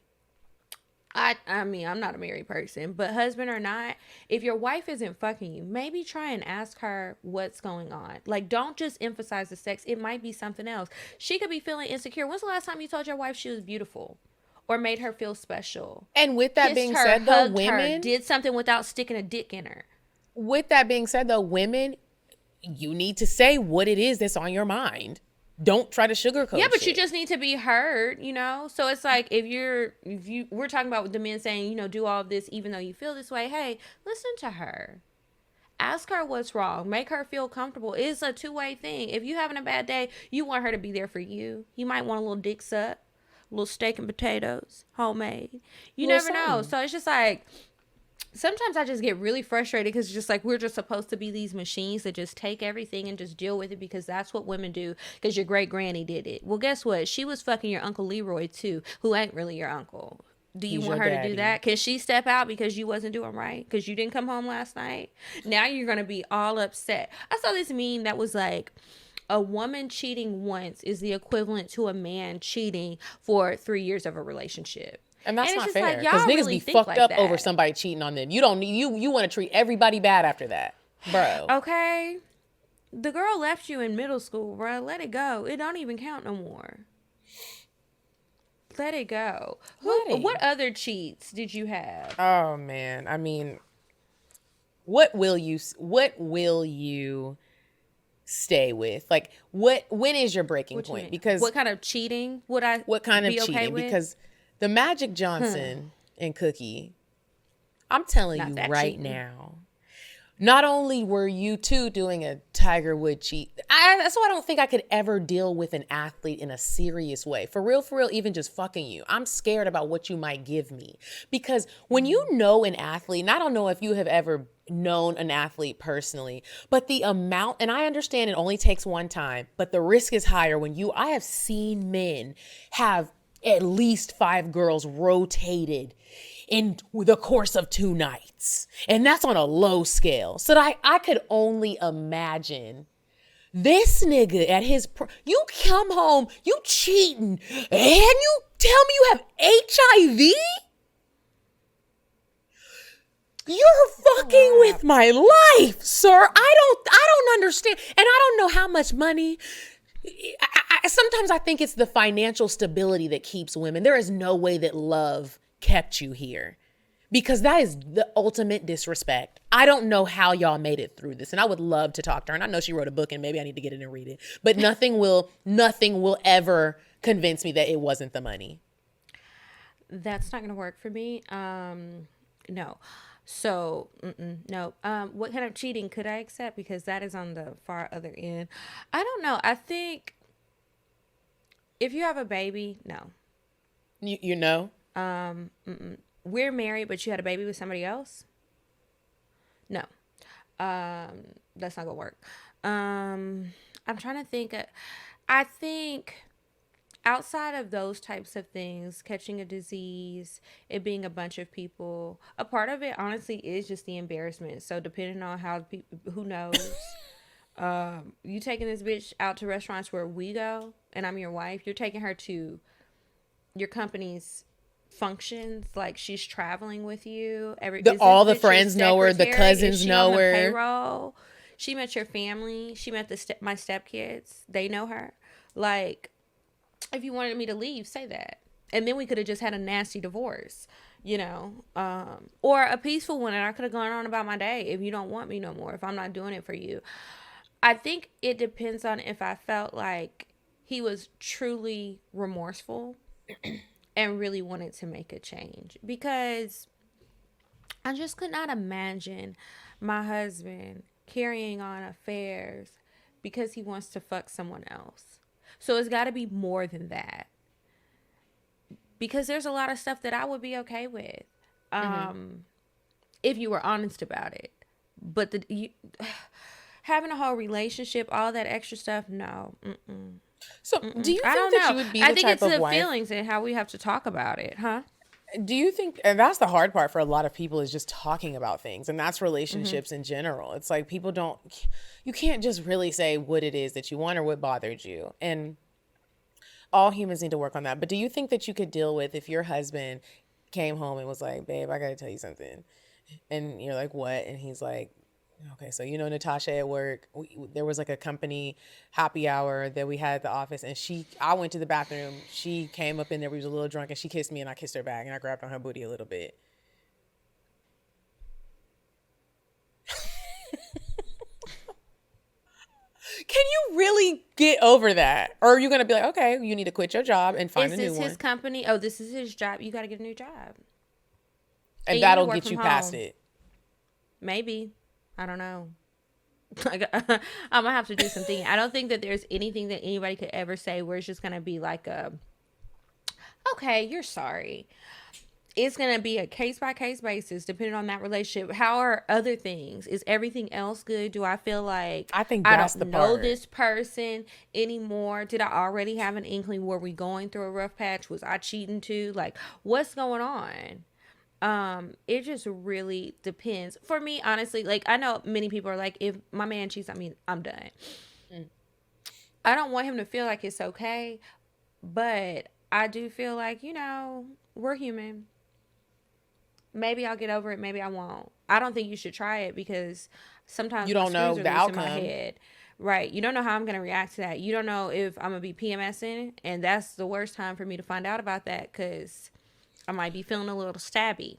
I mean, I'm not a married person, but husband or not, if your wife isn't fucking you, maybe try and ask her what's going on. Like, don't just emphasize the sex. It might be something else. She could be feeling insecure. When's the last time you told your wife she was beautiful? Or made her feel special? And with that being said, though, women did something without sticking a dick in her. With that being said, though, women, you need to say what it is that's on your mind. Don't try to sugarcoat. Yeah, but shit. you just need to be heard, So it's like, we're talking about the men saying, do all of this even though you feel this way. Hey, listen to her. Ask her what's wrong. Make her feel comfortable. It's a two-way thing. If you're having a bad day, you want her to be there for you. You might want a little dick suck. Little steak and potatoes, homemade. You never know. So it's just like, sometimes I just get really frustrated because it's just like, we're just supposed to be these machines that just take everything and just deal with it because that's what women do, because your great granny did it. Well, guess what? She was fucking your Uncle Leroy too, who ain't really your uncle. Do you want her to do that? Can she step out because you wasn't doing right? Because you didn't come home last night? Now you're going to be all upset. I saw this meme that was like, a woman cheating once is the equivalent to a man cheating for 3 years of a relationship. And that's not fair, because niggas really be fucked up over somebody cheating on them. You don't need, you want to treat everybody bad after that, bro. Okay. The girl left you in middle school, bro. Let it go. It don't even count no more. Let it go. What other cheats did you have? Oh, man. I mean, what will you stay with? Like, when is your breaking point? Because what kind of cheating would I what kind of be cheating? Okay with? Because the Magic Johnson and Cookie, I'm telling you right now, not only were you two doing a Tiger Woods cheat, that's why I don't think I could ever deal with an athlete in a serious way. For real, even just fucking you. I'm scared about what you might give me. Because when you know an athlete, and I don't know if you have ever known an athlete personally, but the amount, and I understand it only takes one time, but the risk is higher when I have seen men have at least 5 girls rotated in the course of 2 nights. And that's on a low scale. So that I could only imagine this nigga at his, you come home, you cheating, and you tell me you have HIV? You're fucking with my life, sir. I don't understand. And I don't know how much money. Sometimes I think it's the financial stability that keeps women. There is no way that love kept you here, because that is the ultimate disrespect. I don't know how y'all made it through this, and I would love to talk to her. And I know she wrote a book, and maybe I need to get it and read it. But nothing will ever convince me that it wasn't the money. That's not gonna work for me. No. So no. What kind of cheating could I accept? Because that is on the far other end. I don't know. I think if you have a baby, no. You know. We're married, but you had a baby with somebody else? No. That's not gonna work. I'm trying to think. I think outside of those types of things, catching a disease, it being a bunch of people, a part of it honestly is just the embarrassment. So depending on how people, who knows, you taking this bitch out to restaurants where we go, and I'm your wife, you're taking her to your company's functions, like she's traveling with you. All the friends know her, the cousins know her. Payroll. She met your family. She met my stepkids. They know her. Like, if you wanted me to leave, say that, and then we could have just had a nasty divorce, or a peaceful one, and I could have gone on about my day. If you don't want me no more, if I'm not doing it for you, I think it depends on if I felt like he was truly remorseful and really wanted to make a change, because I just could not imagine my husband carrying on affairs because he wants to fuck someone else. So it's got to be more than that, because there's a lot of stuff that I would be okay with if you were honest about it. But having a whole relationship, all that extra stuff, no. So do you think that you would be the type of wife? I think it's the feelings and how we have to talk about it, huh? Do you think, and that's the hard part for a lot of people, is just talking about things, and that's relationships in general. It's like you can't just really say what it is that you want or what bothered you. And all humans need to work on that. But do you think that you could deal with if your husband came home and was like, babe, I got to tell you something. And you're like, what? And he's like, okay, so Natasha at work, there was like a company happy hour that we had at the office, and I went to the bathroom, she came up in there, we was a little drunk, and she kissed me, and I kissed her back, and I grabbed on her booty a little bit. Can you really get over that? Or are you going to be like, okay, you need to quit your job and find a new one? Is this his company? Oh, this is his job. You got to get a new job. And that'll get you past it. Maybe. I don't know. I'm going to have to do some thinking. I don't think that there's anything that anybody could ever say where it's just going to be like okay, you're sorry. It's going to be a case-by-case basis depending on that relationship. How are other things? Is everything else good? Do I feel like I don't know this person anymore? Did I already have an inkling? Were we going through a rough patch? Was I cheating too? Like, what's going on? It just really depends. For me, honestly, like, I know many people are like, if my man cheats on me, I'm done. I don't want him to feel like it's okay, but I do feel like, we're human. Maybe I'll get over it. Maybe I won't. I don't think you should try it, because sometimes you don't know the outcome. In my head. Right. You don't know how I'm going to react to that. You don't know if I'm going to be PMSing, and that's the worst time for me to find out about that, because I might be feeling a little stabby.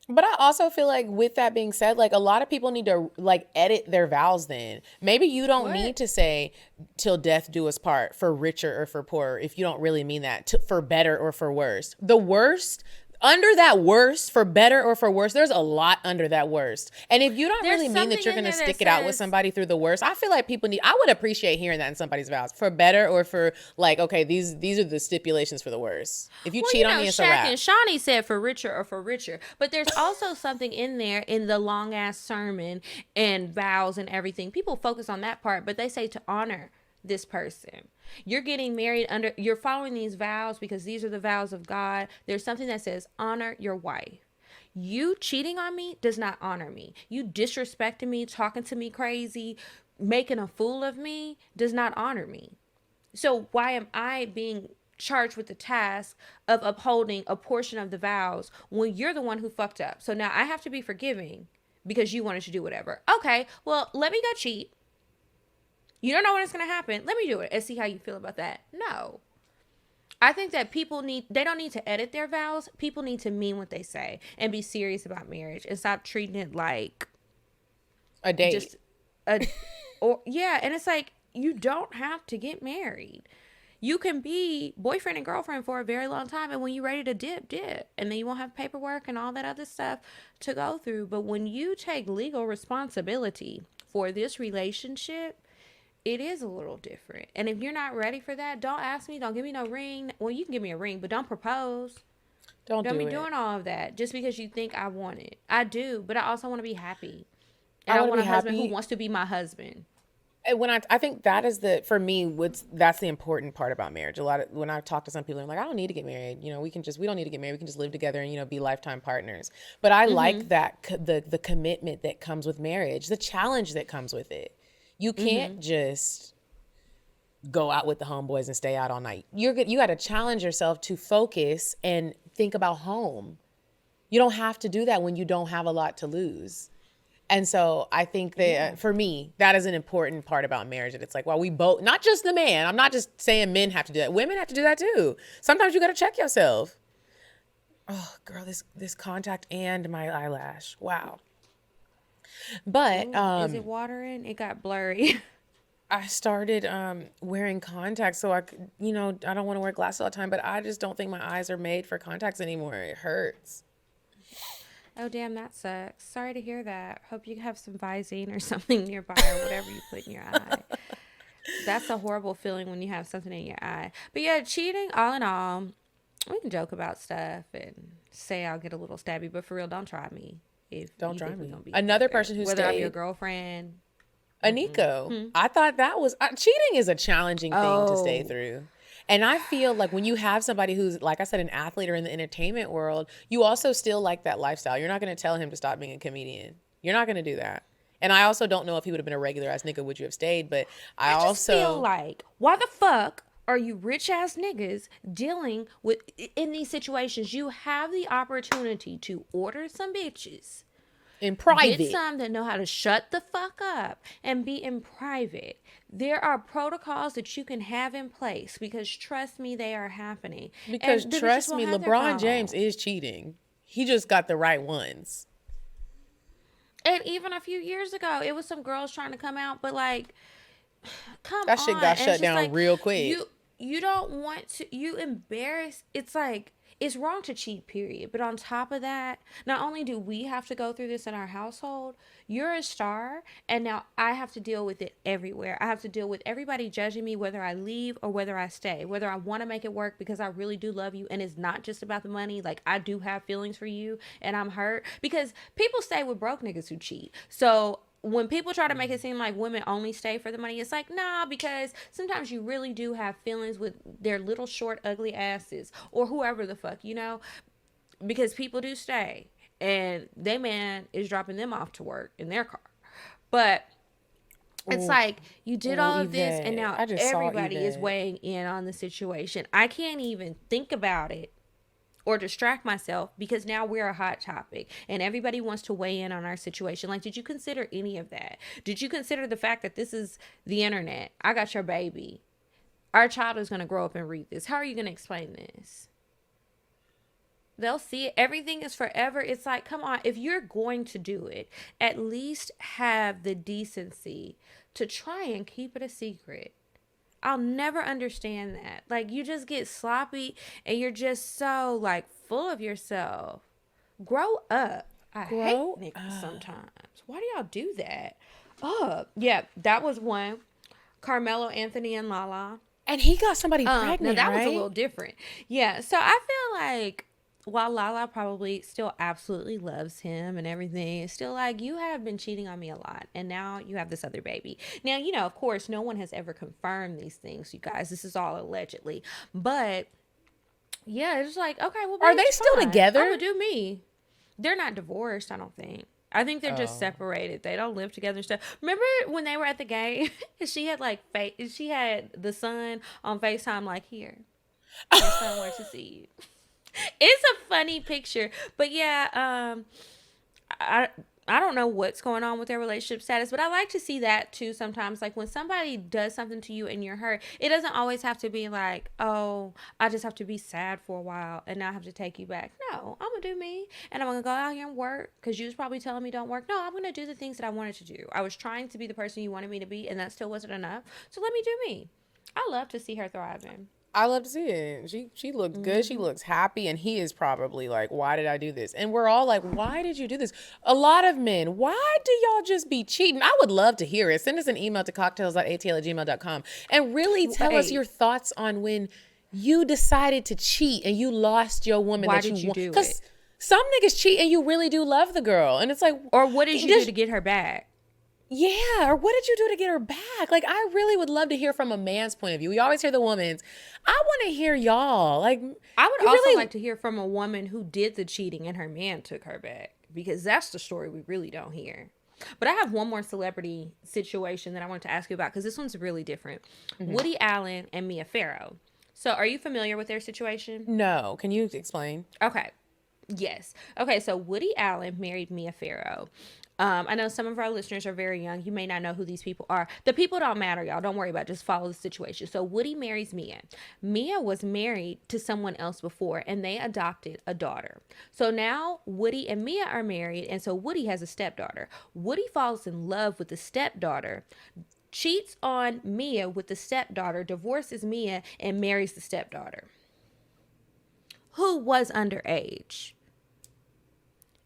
But I also feel like, with that being said, like, a lot of people need to like edit their vows then. Maybe you don't need to say till death do us part, for richer or for poorer, if you don't really mean that, for better or for worse. The worst, under that worst, for better or for worse, there's a lot under that worst. And if you don't There's really mean that something you're in going to there that stick it out with says- somebody through the worst, I feel like people need, I would appreciate hearing that in somebody's vows, for better or for like, okay, these are the stipulations for the worst. If you cheat on me, it's a Shaq wrap. and Shawnee said for richer or for richer. But there's also something in there in the long ass sermon and vows and everything. People focus on that part, but they say to honor this person. You're getting married you're following these vows because these are the vows of God. There's something that says honor your wife. You cheating on me does not honor me. You disrespecting me, talking to me crazy, making a fool of me does not honor me. So why am I being charged with the task of upholding a portion of the vows when you're the one who fucked up? So now I have to be forgiving because you wanted to do whatever. Okay, well, let me go cheat. You don't know when it's going to happen. Let me do it and see how you feel about that. No. I think that they don't need to edit their vows. People need to mean what they say and be serious about marriage and stop treating it like A date. and it's like, you don't have to get married. You can be boyfriend and girlfriend for a very long time, and when you're ready to dip, and then you won't have paperwork and all that other stuff to go through. But when you take legal responsibility for this relationship, it is a little different. And if you're not ready for that, don't ask me. Don't give me no ring. Well, you can give me a ring, but don't propose. Don't be doing all of that just because you think I want it. I do, but I also want to be happy. And I want a husband who wants to be my husband. When I think that is for me, that's the important part about marriage. When I talk to some people, I'm like, I don't need to get married. You know, we don't need to get married. We can just live together and, you know, be lifetime partners. But I like that, the commitment that comes with marriage, the challenge that comes with it. You can't just go out with the homeboys and stay out all night. You got to challenge yourself to focus and think about home. You don't have to do that when you don't have a lot to lose. And so I think that for me, that is an important part about marriage. And it's like, well, we both, not just the man. I'm not just saying men have to do that. Women have to do that too. Sometimes you got to check yourself. Oh, girl, this contact and my eyelash. Wow. But is it watering? It got blurry. I started wearing contacts so I could, you know, I don't want to wear glasses all the time, but I just don't think my eyes are made for contacts anymore. It hurts. Oh, damn, that sucks. Sorry to hear that. Hope you have some Visine or something nearby or whatever you put in your eye. That's a horrible feeling when you have something in your eye. But yeah, cheating, all in all, we can joke about stuff and say I'll get a little stabby, but for real, don't try me. Don't try me. Another person who whether stayed, I'm your girlfriend. Aniko. I thought that was cheating is a challenging thing to stay through. And I feel like when you have somebody who's, like I said, an athlete or in the entertainment world, you also still like that lifestyle. You're not going to tell him to stop being a comedian. You're not going to do that. And I also don't know if he would have been a regular ass nigga, would you have stayed? But I just also feel like, why the fuck are you rich ass niggas dealing with in these situations? You have the opportunity to order some bitches in private. Get some that know how to shut the fuck up and be in private. There are protocols that you can have in place because trust me, they are happening. Because trust me, LeBron James is cheating. He just got the right ones. And even a few years ago, it was some girls trying to come out, but like, come on. That shit got shut down like, real quick. You don't want to, you embarrass. It's like, it's wrong to cheat, period. But on top of that, not only do we have to go through this in our household, you're a star, and now I have to deal with it everywhere. I have to deal with everybody judging me, whether I leave or whether I stay, whether I want to make it work because I really do love you, and it's not just about the money. Like, I do have feelings for you, and I'm hurt. Because people stay with broke niggas who cheat. So when people try to make it seem like women only stay for the money, it's like, nah, because sometimes you really do have feelings with their little short ugly asses or whoever the fuck, you know, because people do stay and their man is dropping them off to work in their car. But it's like, you did all of this and now everybody is weighing in on the situation. I can't even think about it or distract myself because now we're a hot topic and everybody wants to weigh in on our situation. Like, did you consider any of that? Did you consider the fact that this is the internet? I got your baby. Our child is going to grow up and read this. How are you going to explain this? They'll see it. Everything is forever. It's like, come on, if you're going to do it, at least have the decency to try and keep it a secret. I'll never understand that. Like, you just get sloppy and you're just so like full of yourself. Grow up. I Grow hate niggas sometimes. Why do y'all do that? Oh, yeah, that was one. Carmelo Anthony and Lala. And he got somebody pregnant, now that right? was a little different. Yeah, so I feel like while Lala probably still absolutely loves him and everything, it's still like, you have been cheating on me a lot, and now you have this other baby. Now, you know, of course, no one has ever confirmed these things, you guys. This is all allegedly. But yeah, it's like, okay, well, Are bitch, they still fine. together? I'm gonna do me. They're not divorced, I don't think. I think they're just separated. They don't live together and stuff. Remember when they were at the game? She had she had the son on FaceTime like, here. Your son wants to see you. It's a funny picture. But yeah, I don't know what's going on with their relationship status, but I like to see that too sometimes. Like when somebody does something to you and you're hurt, it doesn't always have to be like, oh, I just have to be sad for a while and now I have to take you back. No, I'm going to do me and I'm going to go out here and work because you was probably telling me don't work. No, I'm going to do the things that I wanted to do. I was trying to be the person you wanted me to be and that still wasn't enough. So let me do me. I love to see her thriving. I love to see it. She looks good. She looks happy. And he is probably like, why did I do this? And we're all like, why did you do this? A lot of men, why do y'all just be cheating? I would love to hear it. Send us an email to cocktails.atl@gmail.com and really tell us your thoughts on when you decided to cheat and you lost your woman. Why did you do it? Because some niggas cheat and you really do love the girl. And it's like, or what did you do to get her back? Yeah, or what did you do to get her back? Like, I really would love to hear from a man's point of view. We always hear the woman's. I want to hear y'all. Like, I would also like to hear from a woman who did the cheating and her man took her back, because that's the story we really don't hear. But I have one more celebrity situation that I wanted to ask you about, because this one's really different. Mm-hmm. Woody Allen and Mia Farrow. So are you familiar with their situation? No. Can you explain? Okay. Yes. Okay, so Woody Allen married Mia Farrow. I know some of our listeners are very young. You may not know who these people are. The people don't matter, y'all. Don't worry about it. Just follow the situation. So Woody marries Mia. Mia was married to someone else before, and they adopted a daughter. So now Woody and Mia are married, and so Woody has a stepdaughter. Woody falls in love with the stepdaughter, cheats on Mia with the stepdaughter, divorces Mia, and marries the stepdaughter, who was underage.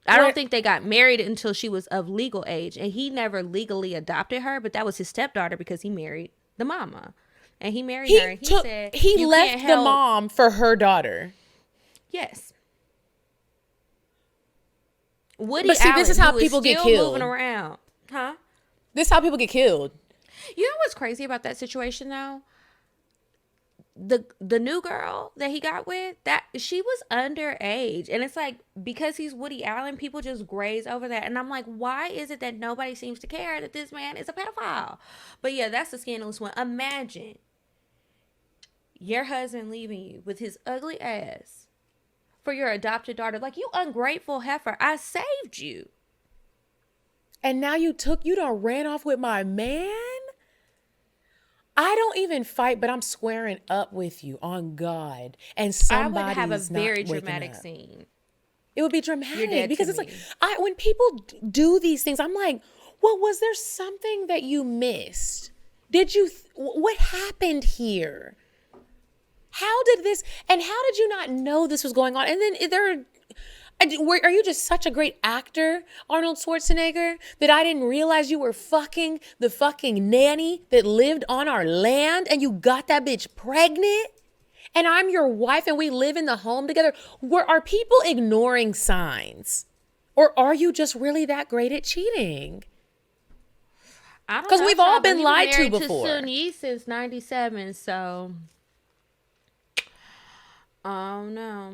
I don't think they got married until she was of legal age, and he never legally adopted her, but that was his stepdaughter because he married the mama, and he married her. And he said he left the mom for her daughter. Yes. Woody but see, Allen, this is how people get killed. Moving around, huh? This is how people get killed. You know what's crazy about that situation though? The new girl that he got with, that she was underage, and it's like, because he's Woody Allen, people just graze over that, and I'm like, why is it that nobody seems to care that this man is a pedophile? But yeah, that's the scandalous one. Imagine your husband leaving you with his ugly ass for your adopted daughter. Like, you ungrateful heifer, I saved you, and now you done ran off with my man. I don't even fight, but I'm squaring up with you on God. And somebody's I would have a very not dramatic scene. It would be dramatic because it's like, when people do these things, I'm like, well, was there something that you missed? What happened here? How did this, and how did you not know this was going on? And then are you just such a great actor, Arnold Schwarzenegger, that I didn't realize you were fucking the fucking nanny that lived on our land and you got that bitch pregnant? And I'm your wife and we live in the home together? Are people ignoring signs? Or are you just really that great at cheating? Because we've all been lied to before. Sun Yi since 97, so oh no.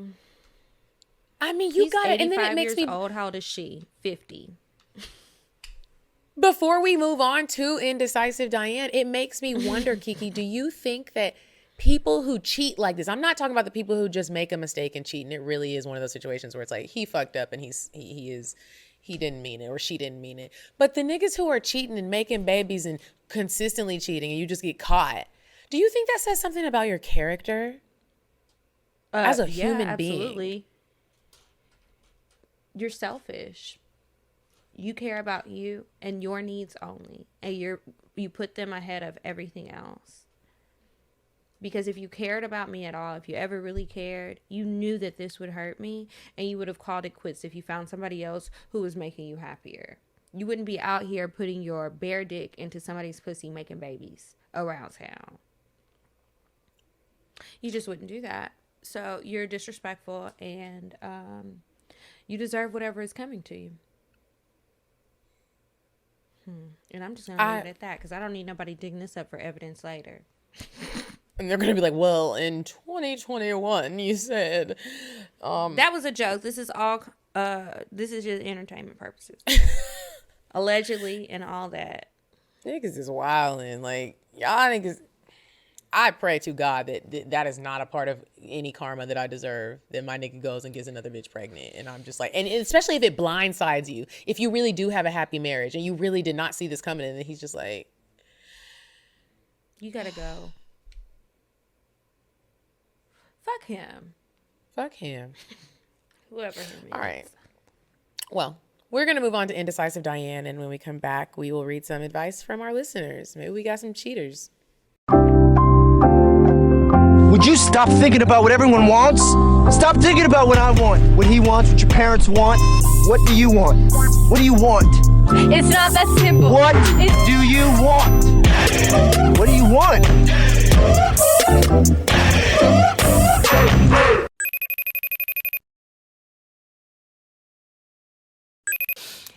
I mean, you got it, and then it makes me old. How old is she? 50. Before we move on to Indecisive Diane, it makes me wonder, Kiki, do you think that people who cheat like this, I'm not talking about the people who just make a mistake and cheat, and it really is one of those situations where it's like, he fucked up and he didn't mean it, or she didn't mean it. But the niggas who are cheating and making babies and consistently cheating and you just get caught, do you think that says something about your character as a human being? Absolutely. You're selfish. You care about you and your needs only, and you put them ahead of everything else. Because if you cared about me at all, if you ever really cared, you knew that this would hurt me, and you would have called it quits if you found somebody else who was making you happier. You wouldn't be out here putting your bare dick into somebody's pussy making babies around town. You just wouldn't do that. So you're disrespectful, and you deserve whatever is coming to you. And I'm just going to leave it at that, because I don't need nobody digging this up for evidence later. And they're going to be like, well, in 2021, you said... That was a joke. This is all... this is just entertainment purposes. Allegedly and all that. Niggas is wilding. Like, y'all niggas... I pray to God that that is not a part of any karma that I deserve, that my nigga goes and gets another bitch pregnant. And I'm just like, and especially if it blindsides you, if you really do have a happy marriage and you really did not see this coming, and then he's just like, you gotta go. Fuck him. Fuck him. Whoever him is. All right. Well, we're going to move on to Indecisive Diane. And when we come back, we will read some advice from our listeners. Maybe we got some cheaters. Would you stop thinking about what everyone wants? Stop thinking about what I want, what he wants, what your parents want. What do you want? What do you want? It's not that simple. What do you want? What do you want?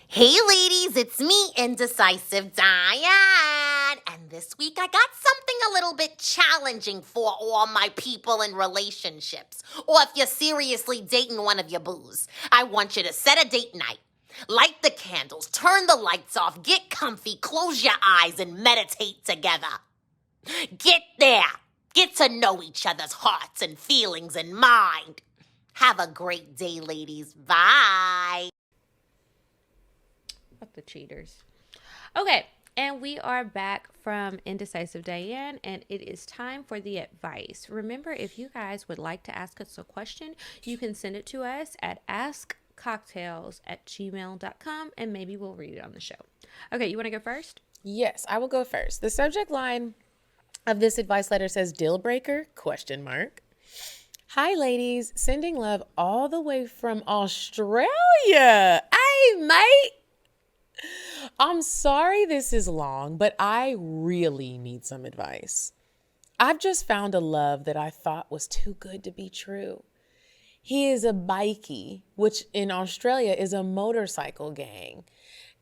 Hey ladies, it's me, Indecisive Diane. And this week I got something a little bit challenging for all my people in relationships. Or if you're seriously dating one of your boos, I want you to set a date night. Light the candles, turn the lights off, get comfy, close your eyes, and meditate together. Get there. Get to know each other's hearts and feelings and mind. Have a great day, ladies. Bye. Fuck the cheaters. Okay, and we are back from Indecisive Diane, and it is time for the advice. Remember, if you guys would like to ask us a question, you can send it to us at askcocktails@gmail.com, and maybe we'll read it on the show. Okay, you want to go first? Yes, I will go first. The subject line of this advice letter says, deal breaker, ? Hi, ladies. Sending love all the way from Australia. Hey, mate. I'm sorry this is long, but I really need some advice. I've just found a love that I thought was too good to be true. He is a bikie, which in Australia is a motorcycle gang,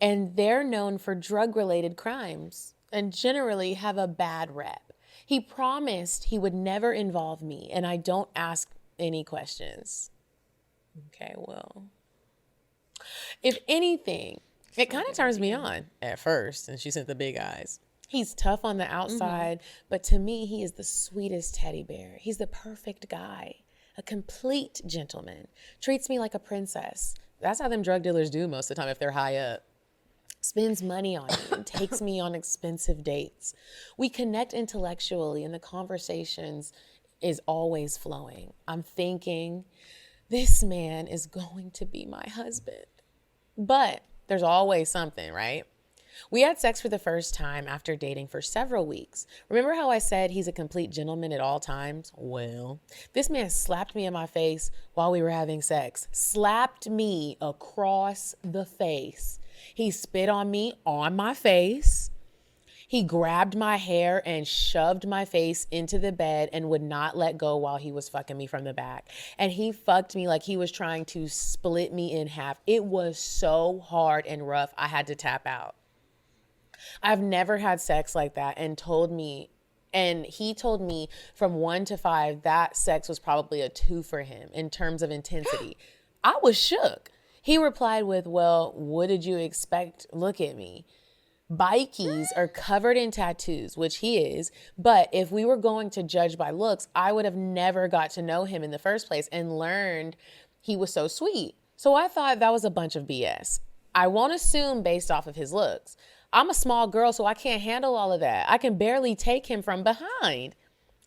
and they're known for drug-related crimes and generally have a bad rep. He promised he would never involve me, and I don't ask any questions. Okay, well, if anything, it kind of turns me on at first, and she sent the big eyes. He's tough on the outside, but to me, he is the sweetest teddy bear. He's the perfect guy, a complete gentleman, treats me like a princess. That's how them drug dealers do most of the time if they're high up. Spends money on me and takes me on expensive dates. We connect intellectually, and the conversations is always flowing. I'm thinking, this man is going to be my husband. But there's always something, right? We had sex for the first time after dating for several weeks. Remember how I said he's a complete gentleman at all times? Well, this man slapped me in my face while we were having sex. Slapped me across the face. He spit on me on my face. He grabbed my hair and shoved my face into the bed and would not let go while he was fucking me from the back. And he fucked me like he was trying to split me in half. It was so hard and rough, I had to tap out. I've never had sex like that, and he told me from 1 to 5, that sex was probably a 2 for him in terms of intensity. I was shook. He replied with, well, what did you expect? Look at me. Bikies are covered in tattoos, which he is, but if we were going to judge by looks, I would have never got to know him in the first place and learned he was so sweet. So I thought that was a bunch of BS. I won't assume based off of his looks. I'm a small girl, so I can't handle all of that. I can barely take him from behind.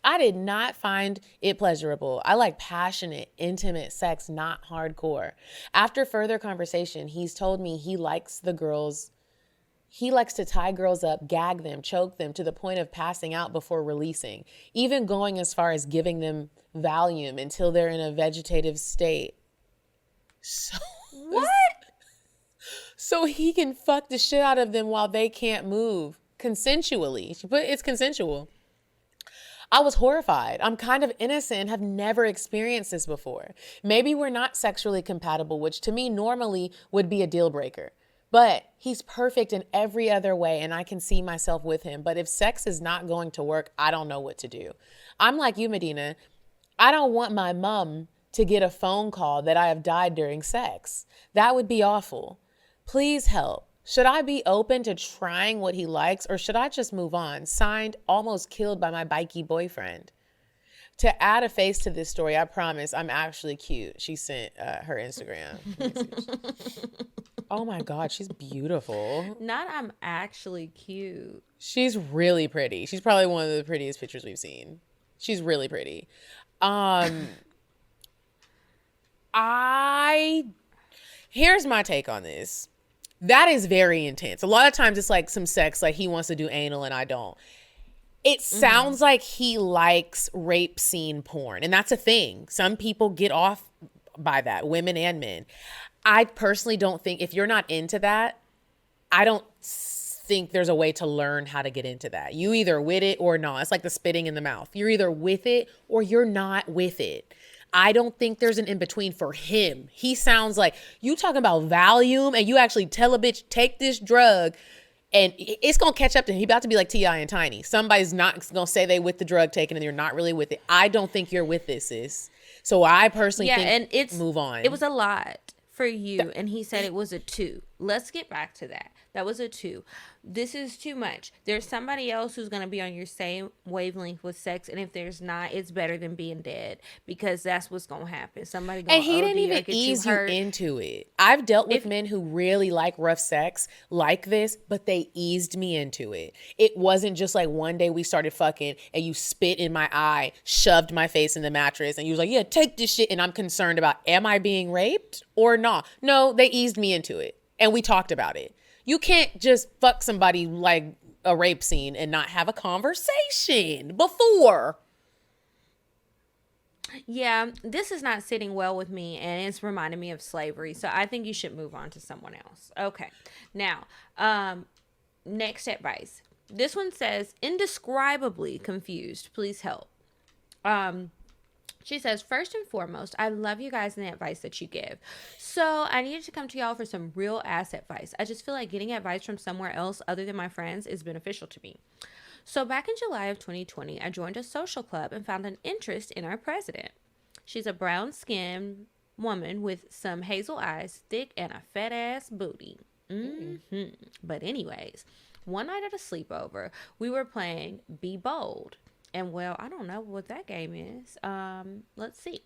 I did not find it pleasurable. I like passionate, intimate sex, not hardcore. After further conversation, he's told me he likes the girls He likes to tie girls up, gag them, choke them to the point of passing out before releasing, even going as far as giving them Valium until they're in a vegetative state. So, What? So he can fuck the shit out of them while they can't move consensually. But it's consensual. I was horrified. I'm kind of innocent and have never experienced this before. Maybe we're not sexually compatible, which to me normally would be a deal breaker. But he's perfect in every other way, and I can see myself with him. But if sex is not going to work, I don't know what to do. I'm like you, Medinah. I don't want my mom to get a phone call that I have died during sex. That would be awful. Please help. Should I be open to trying what he likes, or should I just move on? Signed, almost killed by my bikey boyfriend. To add a face to this story, I promise I'm actually cute. She sent her Instagram. Oh my God, she's beautiful. Not I'm actually cute. She's really pretty. She's probably one of the prettiest pictures we've seen. She's really pretty. Here's my take on this. That is very intense. A lot of times it's like some sex, like he wants to do anal and I don't. It sounds like he likes rape scene porn, and that's a thing. Some people get off by that, women and men. I personally don't think, if you're not into that, I don't think there's a way to learn how to get into that. You either with it or not. It's like the spitting in the mouth. You're either with it or you're not with it. I don't think there's an in-between for him. He sounds like, you talking about Valium and you actually tell a bitch, take this drug, and it's going to catch up to him. He about to be like T.I. and Tiny. Somebody's not going to say they with the drug taken and you're not really with it. I don't think you're with this, sis. So I personally think move on. It was a lot for you, and he said it was a 2. Let's get back to that. That was a 2. This is too much. There's somebody else who's going to be on your same wavelength with sex, and if there's not, it's better than being dead, because that's what's going to happen. Somebody going to And he didn't even ease you into it. I've dealt with men who really like rough sex like this, but they eased me into it. It wasn't just like one day we started fucking and you spit in my eye, shoved my face in the mattress, and you was like, yeah, take this shit, and I'm concerned about, am I being raped or not? No, they eased me into it, and we talked about it. You can't just fuck somebody like a rape scene and not have a conversation before. Yeah, this is not sitting well with me, and it's reminding me of slavery. So I think you should move on to someone else. Okay. Now, next advice. This one says, indescribably confused. Please help. She says, first and foremost, I love you guys and the advice that you give. So I needed to come to y'all for some real ass advice. I just feel like getting advice from somewhere else other than my friends is beneficial to me. So back in July of 2020, I joined a social club and found an interest in our president. She's a brown-skinned woman with some hazel eyes, thick, and a fat-ass booty. But anyways, one night at a sleepover, we were playing Be Bold. And well, I don't know what that game is. Let's see.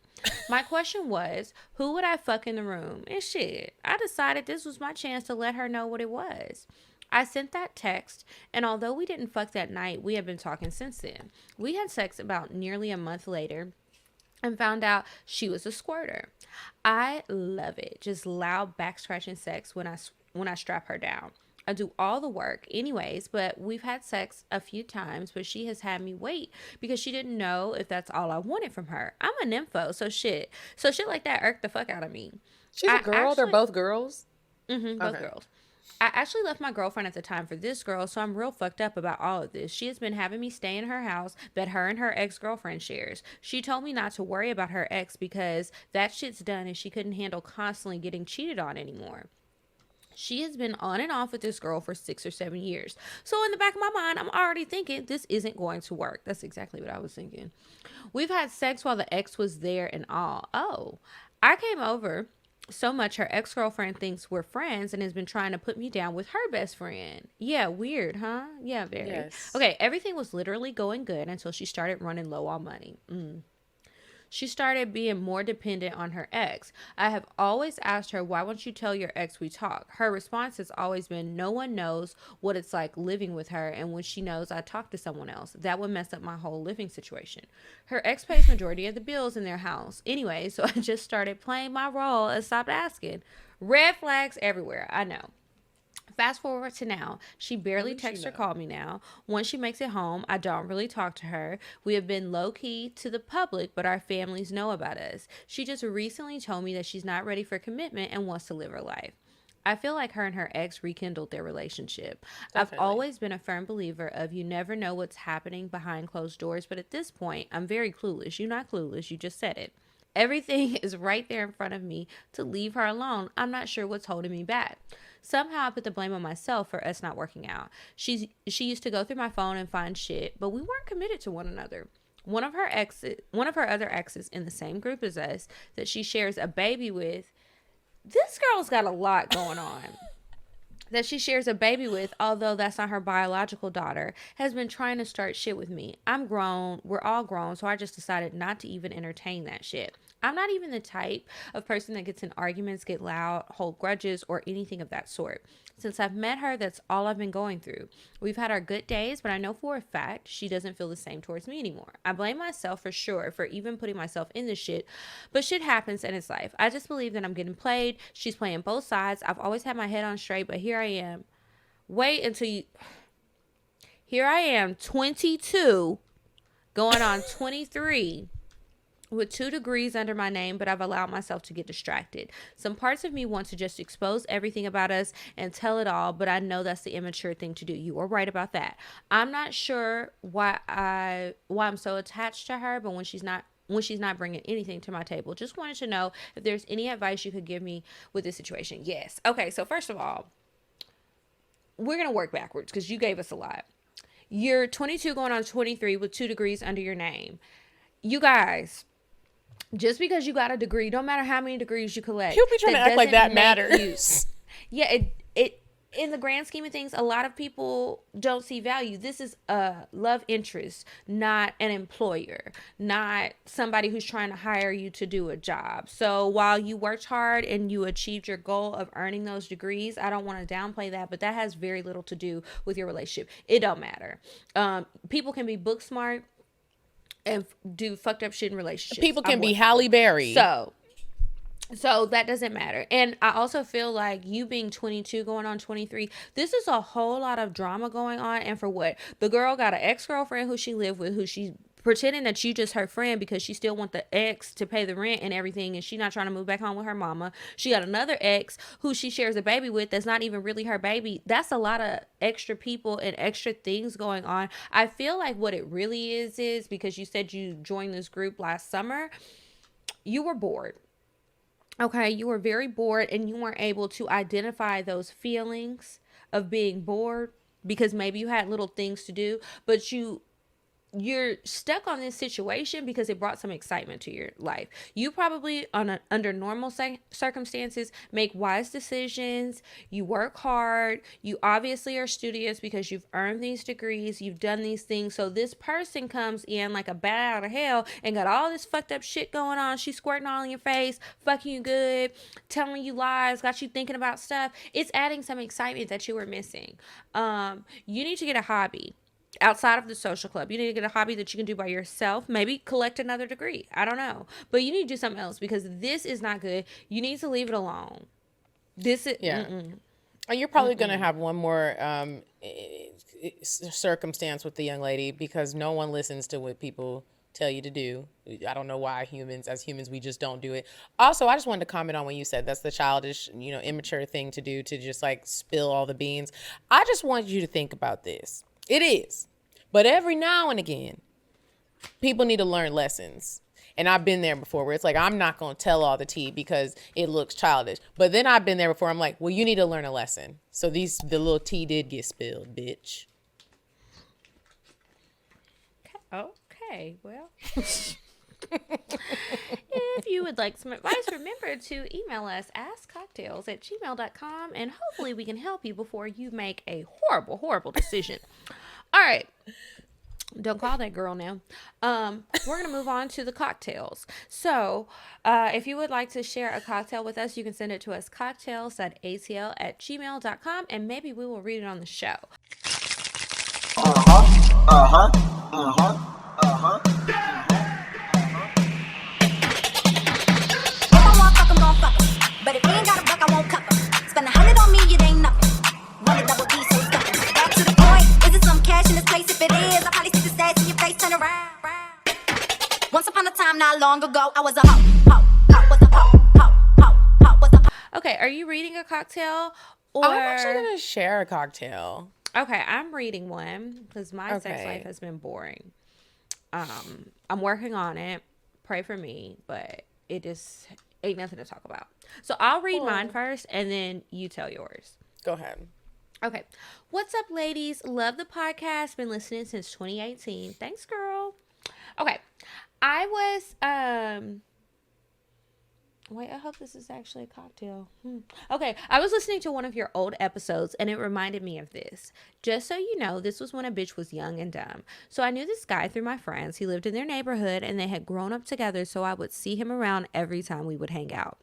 My question was, who would I fuck in the room? And shit, I decided this was my chance to let her know what it was. I sent that text, and although we didn't fuck that night, we have been talking since then. We had sex about nearly a month later and found out she was a squirter. I love it. Just loud back scratching sex when I strap her down. I do all the work anyways, but we've had sex a few times, but she has had me wait because she didn't know if that's all I wanted from her. I'm a nympho, so shit like that irked the fuck out of me. She's a girl? They're both girls? Both girls. I actually left my girlfriend at the time for this girl, so I'm real fucked up about all of this. She has been having me stay in her house that her and her ex-girlfriend shares. She told me not to worry about her ex because that shit's done and she couldn't handle constantly getting cheated on anymore. She has been on and off with this girl for 6 or 7 years. So in the back of my mind, I'm already thinking this isn't going to work. That's exactly what I was thinking. We've had sex while the ex was there and all. Oh, I came over so much her ex-girlfriend thinks we're friends and has been trying to put me down with her best friend. Yeah, weird, huh? Yeah, very. Yes. Okay, everything was literally going good until she started running low on money. She started being more dependent on her ex. I have always asked her, why won't you tell your ex we talk? Her response has always been, no one knows what it's like living with her, and when she knows I talk to someone else, that would mess up my whole living situation. Her ex pays majority of the bills in their house. Anyway, so I just started playing my role and stopped asking. Red flags everywhere, I know. Fast forward to now. She barely texts or calls me now. Once she makes it home, I don't really talk to her. We have been low-key to the public, but our families know about us. She just recently told me that she's not ready for commitment and wants to live her life. I feel like her and her ex rekindled their relationship. Definitely. I've always been a firm believer of you never know what's happening behind closed doors, but at this point, I'm very clueless. You're not clueless. You just said it. Everything is right there in front of me to leave her alone. I'm not sure what's holding me back. Somehow I put the blame on myself for us not working out. She used to go through my phone and find shit, but we weren't committed to one another. One of her other exes in the same group as us that she shares a baby with. This girl's got a lot going on. That she shares a baby with, although that's not her biological daughter, has been trying to start shit with me. I'm grown. We're all grown, so I just decided not to even entertain that shit. I'm not even the type of person that gets in arguments, get loud, hold grudges, or anything of that sort. Since I've met her, that's all I've been going through. We've had our good days, but I know for a fact she doesn't feel the same towards me anymore. I blame myself for sure for even putting myself in this shit, but shit happens and it's life. I just believe that I'm getting played. She's playing both sides. I've always had my head on straight, but here I am. Here I am, 22, going on 23. With 2 degrees under my name, but I've allowed myself to get distracted. Some parts of me want to just expose everything about us and tell it all, but I know that's the immature thing to do. You are right about that. I'm not sure why I'm so attached to her, but when she's not bringing anything to my table, just wanted to know if there's any advice you could give me with this situation. Yes. Okay, so first of all, we're going to work backwards because you gave us a lot. You're 22 going on 23 with 2 degrees under your name. You guys, just because you got a degree, don't matter how many degrees you collect. People be trying to act like that matters. Yeah, it in the grand scheme of things, a lot of people don't see value. This is a love interest, not an employer, not somebody who's trying to hire you to do a job. So while you worked hard and you achieved your goal of earning those degrees, I don't want to downplay that, but that has very little to do with your relationship. It don't matter. People can be book smart and do fucked up shit in relationships. People can be Halle Berry. So that doesn't matter. And I also feel like you being 22 going on 23, this is a whole lot of drama going on. And for what? The girl got an ex-girlfriend who she lived with, who she pretending that you just her friend because she still want the ex to pay the rent and everything, and she not trying to move back home with her mama. She got another ex who she shares a baby with that's not even really her baby. That's a lot of extra people and extra things going on. I feel like what it really is because you said you joined this group last summer, you were bored. Okay, you were very bored and you weren't able to identify those feelings of being bored because maybe you had little things to do, but you're stuck on this situation because it brought some excitement to your life. You probably, under normal circumstances, make wise decisions. You work hard. You obviously are studious because you've earned these degrees. You've done these things. So this person comes in like a bat out of hell and got all this fucked up shit going on. She's squirting all in your face, fucking you good, telling you lies, got you thinking about stuff. It's adding some excitement that you were missing. You need to get a hobby. Outside of the social club, you need to get a hobby that you can do by yourself. Maybe collect another degree. I don't know. But you need to do something else because this is not good. You need to leave it alone. This is... Yeah. And you're probably going to have one more circumstance with the young lady because no one listens to what people tell you to do. I don't know why as humans, we just don't do it. Also, I just wanted to comment on when you said that's the childish, immature thing to do, to just like spill all the beans. I just want you to think about this. It is. But every now and again, people need to learn lessons. And I've been there before where it's like, I'm not going to tell all the tea because it looks childish. But then I've been there before. I'm like, well, you need to learn a lesson. So the little tea did get spilled, bitch. Okay, well. If you would like some advice, remember to email us askcocktails@gmail.com and hopefully we can help you before you make a horrible, horrible decision. All right. Don't call that girl now. We're going to move on to the cocktails. So if you would like to share a cocktail with us, you can send it to us cocktails@atl@gmail.com and maybe we will read it on the show. But if he ain't got a buck, I won't cup him. Spend 100 on me, it ain't nothing. how long ago I was a hoe, was a hoe, was a hoe. Okay, are you reading a cocktail? Or I'm actually gonna share a cocktail. Okay, I'm reading one because my sex life has been boring. I'm working on it. Pray for me, but it just ain't nothing to talk about. So I'll read mine first, and then you tell yours. Go ahead. Okay. What's up, ladies? Love the podcast. Been listening since 2018. Thanks, girl. Okay. I was wait, I hope this is actually a cocktail. Okay, I was listening to one of your old episodes and it reminded me of this. Just so you know, this was when a bitch was young and dumb. So I knew this guy through my friends. He lived in their neighborhood and they had grown up together, so I would see him around every time we would hang out.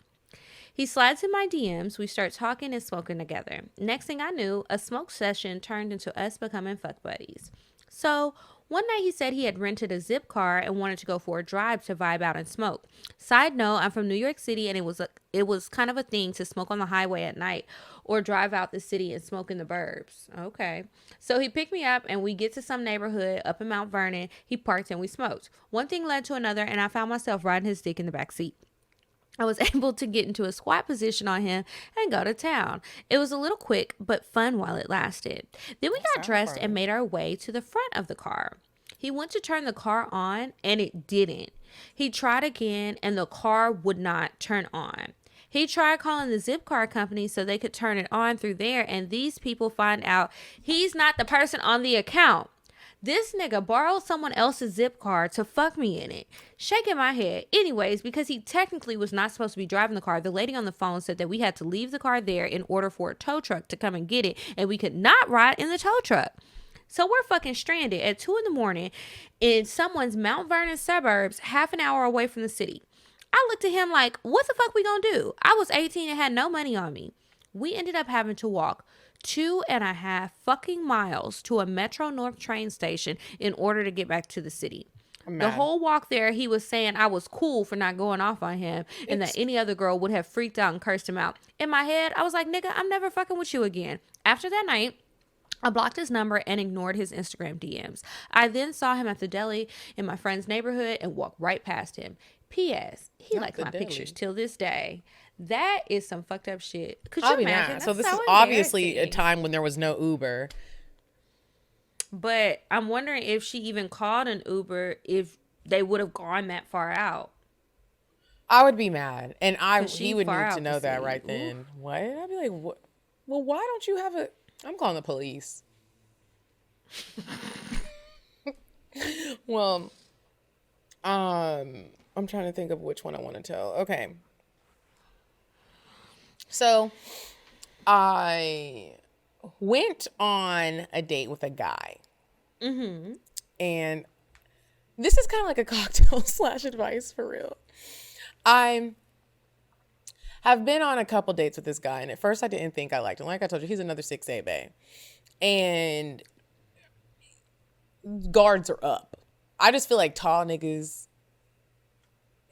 He slides in my DMs. We start talking and smoking together. Next thing I knew, a smoke session turned into us becoming fuck buddies. So one night he said he had rented a zip car and wanted to go for a drive to vibe out and smoke. Side note, I'm from New York City and it was kind of a thing to smoke on the highway at night or drive out the city and smoke in the burbs. Okay. So he picked me up and we get to some neighborhood up in Mount Vernon. He parked and we smoked. One thing led to another and I found myself riding his dick in the back seat. I was able to get into a squat position on him and go to town. It was a little quick, but fun while it lasted. Then we got dressed and made our way to the front of the car. He went to turn the car on and it didn't. He tried again and the car would not turn on. He tried calling the zip car company so they could turn it on through there, and these people find out he's not the person on the account. This nigga borrowed someone else's zip car to fuck me in it. Shaking my head. Anyways, because he technically was not supposed to be driving the car, the lady on the phone said that we had to leave the car there in order for a tow truck to come and get it, and we could not ride in the tow truck. So we're fucking stranded at 2 a.m. in someone's Mount Vernon suburbs, half an hour away from the city. I looked at him like, what the fuck we gonna do? I was 18 and had no money on me. We ended up having to walk 2.5 fucking miles to a Metro North train station in order to get back to the city. The whole walk there, he was saying I was cool for not going off on him and that any other girl would have freaked out and cursed him out. In my head, I was like, nigga, I'm never fucking with you again. After that night, I blocked his number and ignored his Instagram DMs. I then saw him at the deli in my friend's neighborhood and walked right past him. P.S. He likes my pictures till this day. That is some fucked up shit. Could you imagine? So this is obviously a time when there was no Uber. But I'm wondering if she even called an Uber if they would have gone that far out. I would be mad. And he would need to know that city. right then. Ooh. What? I'd be like, what? Well, why don't you have I'm calling the police. Well, I'm trying to think of which one I want to tell. Okay. So I went on a date with a guy. Mm-hmm. And this is kind of like a cocktail / advice for real. I have been on a couple dates with this guy. And at first I didn't think I liked him. Like I told you, he's another 6'8" bae. And guards are up. I just feel like tall niggas,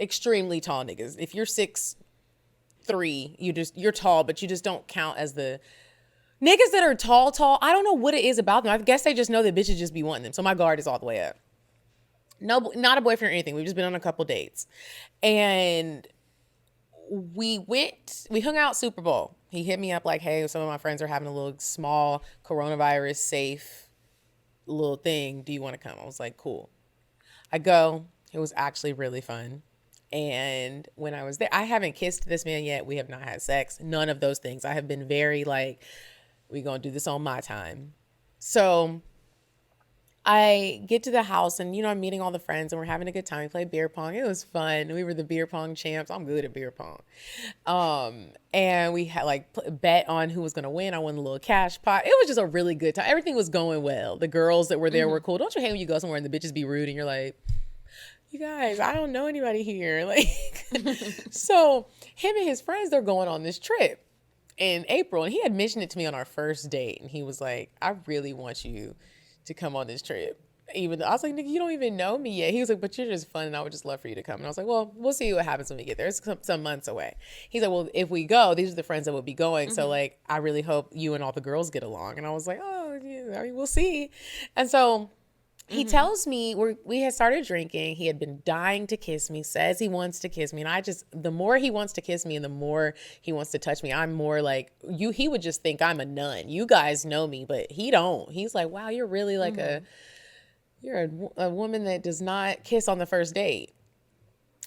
extremely tall niggas. If you're 6'3", you're tall, but you just don't count as the niggas that are tall. I don't know what it is about them. I guess they just know that bitches just be wanting them. So my guard is all the way up. No, not a boyfriend or anything. We've just been on a couple dates. And we hung out Super Bowl. He hit me up like, hey, some of my friends are having a little small coronavirus safe little thing. Do you want to come? I was like, cool. I go. It was actually really fun. And when I was there, I haven't kissed this man yet. We have not had sex. None of those things. I have been very like, we're going to do this on my time. So I get to the house and, I'm meeting all the friends and we're having a good time. We played beer pong. It was fun. We were the beer pong champs. I'm good at beer pong. And we had bet on who was going to win. I won a little cash pot. It was just a really good time. Everything was going well. The girls that were there were cool. Don't you hate when you go somewhere and the bitches be rude and you're like, you guys, I don't know anybody here. So him and his friends, they're going on this trip in April. And he had mentioned it to me on our first date. And he was like, I really want you to come on this trip. Even though I was like, nigga, you don't even know me yet. He was like, but you're just fun and I would just love for you to come. And I was like, well, we'll see what happens when we get there. It's some months away. He's like, well, if we go, these are the friends that will be going. Mm-hmm. So I really hope you and all the girls get along. And I was like, oh, yeah, I mean, we'll see. And so He tells me we had started drinking. He had been dying to kiss me, says he wants to kiss me. And the more he wants to kiss me and the more he wants to touch me, I'm more like, he would just think I'm a nun. You guys know me, but he don't. He's like, wow, you're really like you're a woman that does not kiss on the first date.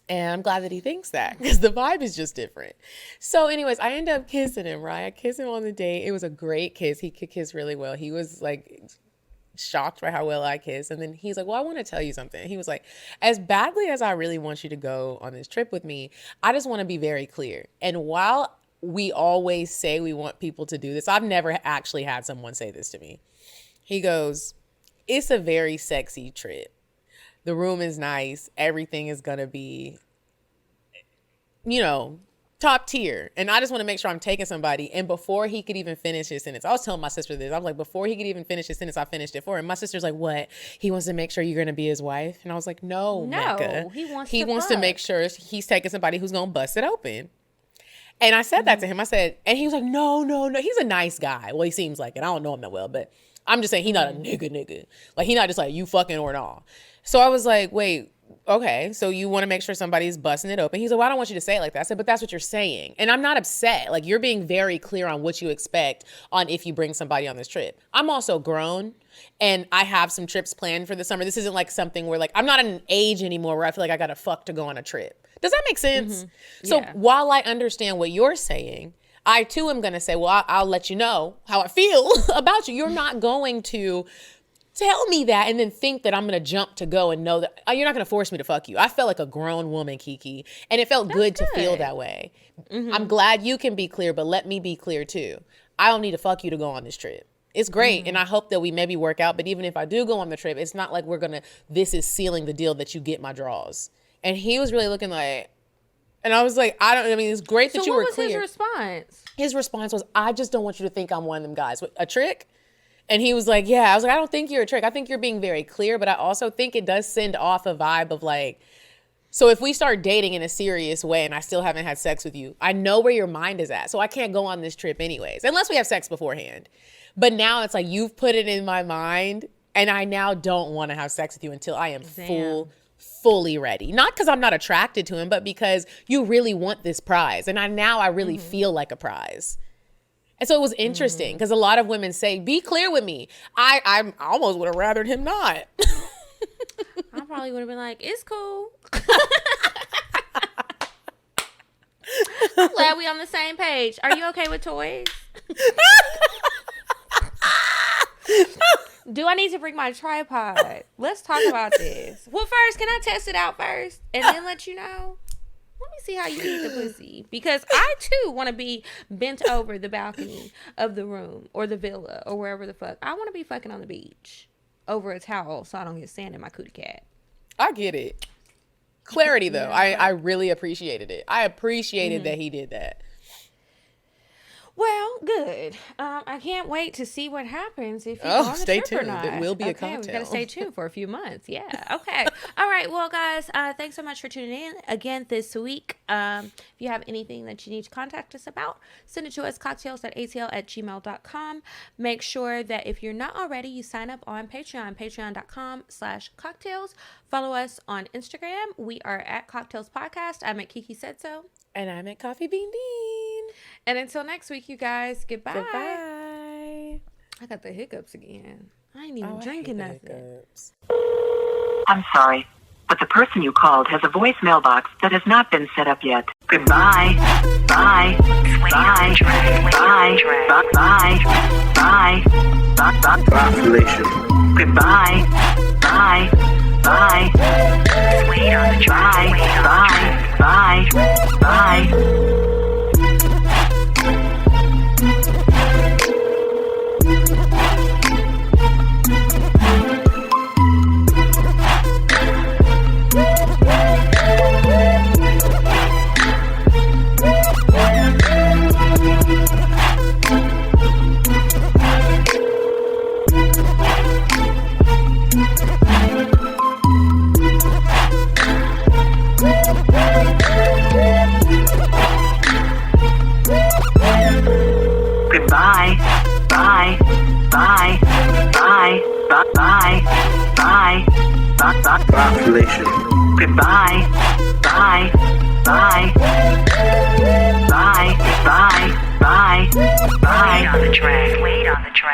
And I'm glad that he thinks that because the vibe is just different. So anyways, I end up kissing him, right? I kiss him on the date. It was a great kiss. He could kiss really well. He was like shocked by how well I kiss. And then he's like, well, I want to tell you something. He was like, as badly as I really want you to go on this trip with me, I just want to be very clear. And while we always say we want people to do this, I've never actually had someone say this to me. He goes, it's a very sexy trip. The room is nice. Everything is going to be, top tier. And I just want to make sure I'm taking somebody. And before he could even finish his sentence, I was telling my sister this. I was like, before he could even finish his sentence, I finished it for him. My sister's like, what? He wants to make sure you're going to be his wife? And I was like, no, Mecca. He wants to make sure he's taking somebody who's going to bust it open. And I said that to him. I said, and he was like, no. He's a nice guy. Well, he seems like it. I don't know him that well, but I'm just saying he's not a nigga. Like, he's not just like, you fucking or not. So I was like, wait, okay, so you want to make sure somebody's busting it open? He's like, well, I don't want you to say it like that. I said, but that's what you're saying. And I'm not upset. Like, you're being very clear on what you expect on if you bring somebody on this trip. I'm also grown and I have some trips planned for the summer. This isn't like something where like, I'm not at an age anymore where I feel like I got to fuck to go on a trip. Does that make sense? So while I understand what you're saying, I too am going to say, well, I'll let you know how I feel about you. You're not going to tell me that and then think that I'm going to jump to go and know that you're not going to force me to fuck you. I felt like a grown woman, Kiki, and it felt good to feel that way. I'm glad you can be clear, but let me be clear too. I don't need to fuck you to go on this trip. It's great, and I hope that we maybe work out, but even if I do go on the trip, it's not like this is sealing the deal that you get my draws. And he was really looking like, and I was like, it's great that you were clear. So what was his response? His response was, I just don't want you to think I'm one of them guys. A trick? And he was like, yeah. I was like, I don't think you're a trick. I think you're being very clear, but I also think it does send off a vibe of like, so if we start dating in a serious way and I still haven't had sex with you, I know where your mind is at. So I can't go on this trip anyways, unless we have sex beforehand. But now it's like, you've put it in my mind and I now don't want to have sex with you until I am fully ready. Not because I'm not attracted to him, but because you really want this prize. And I really feel like a prize. And so it was interesting because a lot of women say, be clear with me. I almost would have rathered him not. I probably would have been like, it's cool. I'm glad we on the same page. Are you okay with toys? Do I need to bring my tripod? Let's talk about this. Well, first, can I test it out first and then let you know? Let me see how you eat the pussy. Because I, too, want to be bent over the balcony of the room or the villa or wherever the fuck. I want to be fucking on the beach over a towel so I don't get sand in my cootie cat. I get it. Clarity, though. I really appreciated it. I appreciated that he did that. Well, good. I can't wait to see what happens if you go on the stay trip tuned. or not. It will be a cocktail. cocktail. We've got to stay tuned for a few months. Yeah. Okay. All right. Well, guys, thanks so much for tuning in again this week. If you have anything that you need to contact us about, send it to us, cocktails@atl@gmail.com. Make sure that if you're not already, you sign up on Patreon, patreon.com/cocktails. Follow us on Instagram. We are at Cocktails Podcast. I'm at Kiki Said So. And I'm at Coffee Bean Bean. And until next week, you guys, goodbye. Goodbye. I got the hiccups again. I ain't even drinking nothing. Hiccups. I'm sorry, but the person you called has a voicemail box that has not been set up yet. Goodbye. Bye. Bye. Bye. Bye. Bye. Bye. Population. Goodbye. Bye. Bye. Wait on the track. Bye. Bye. Bye. Bye. Bye. Bye. Bye. Population. Goodbye. Bye. Bye. Bye. Bye. Bye. Bye. Wait on the track.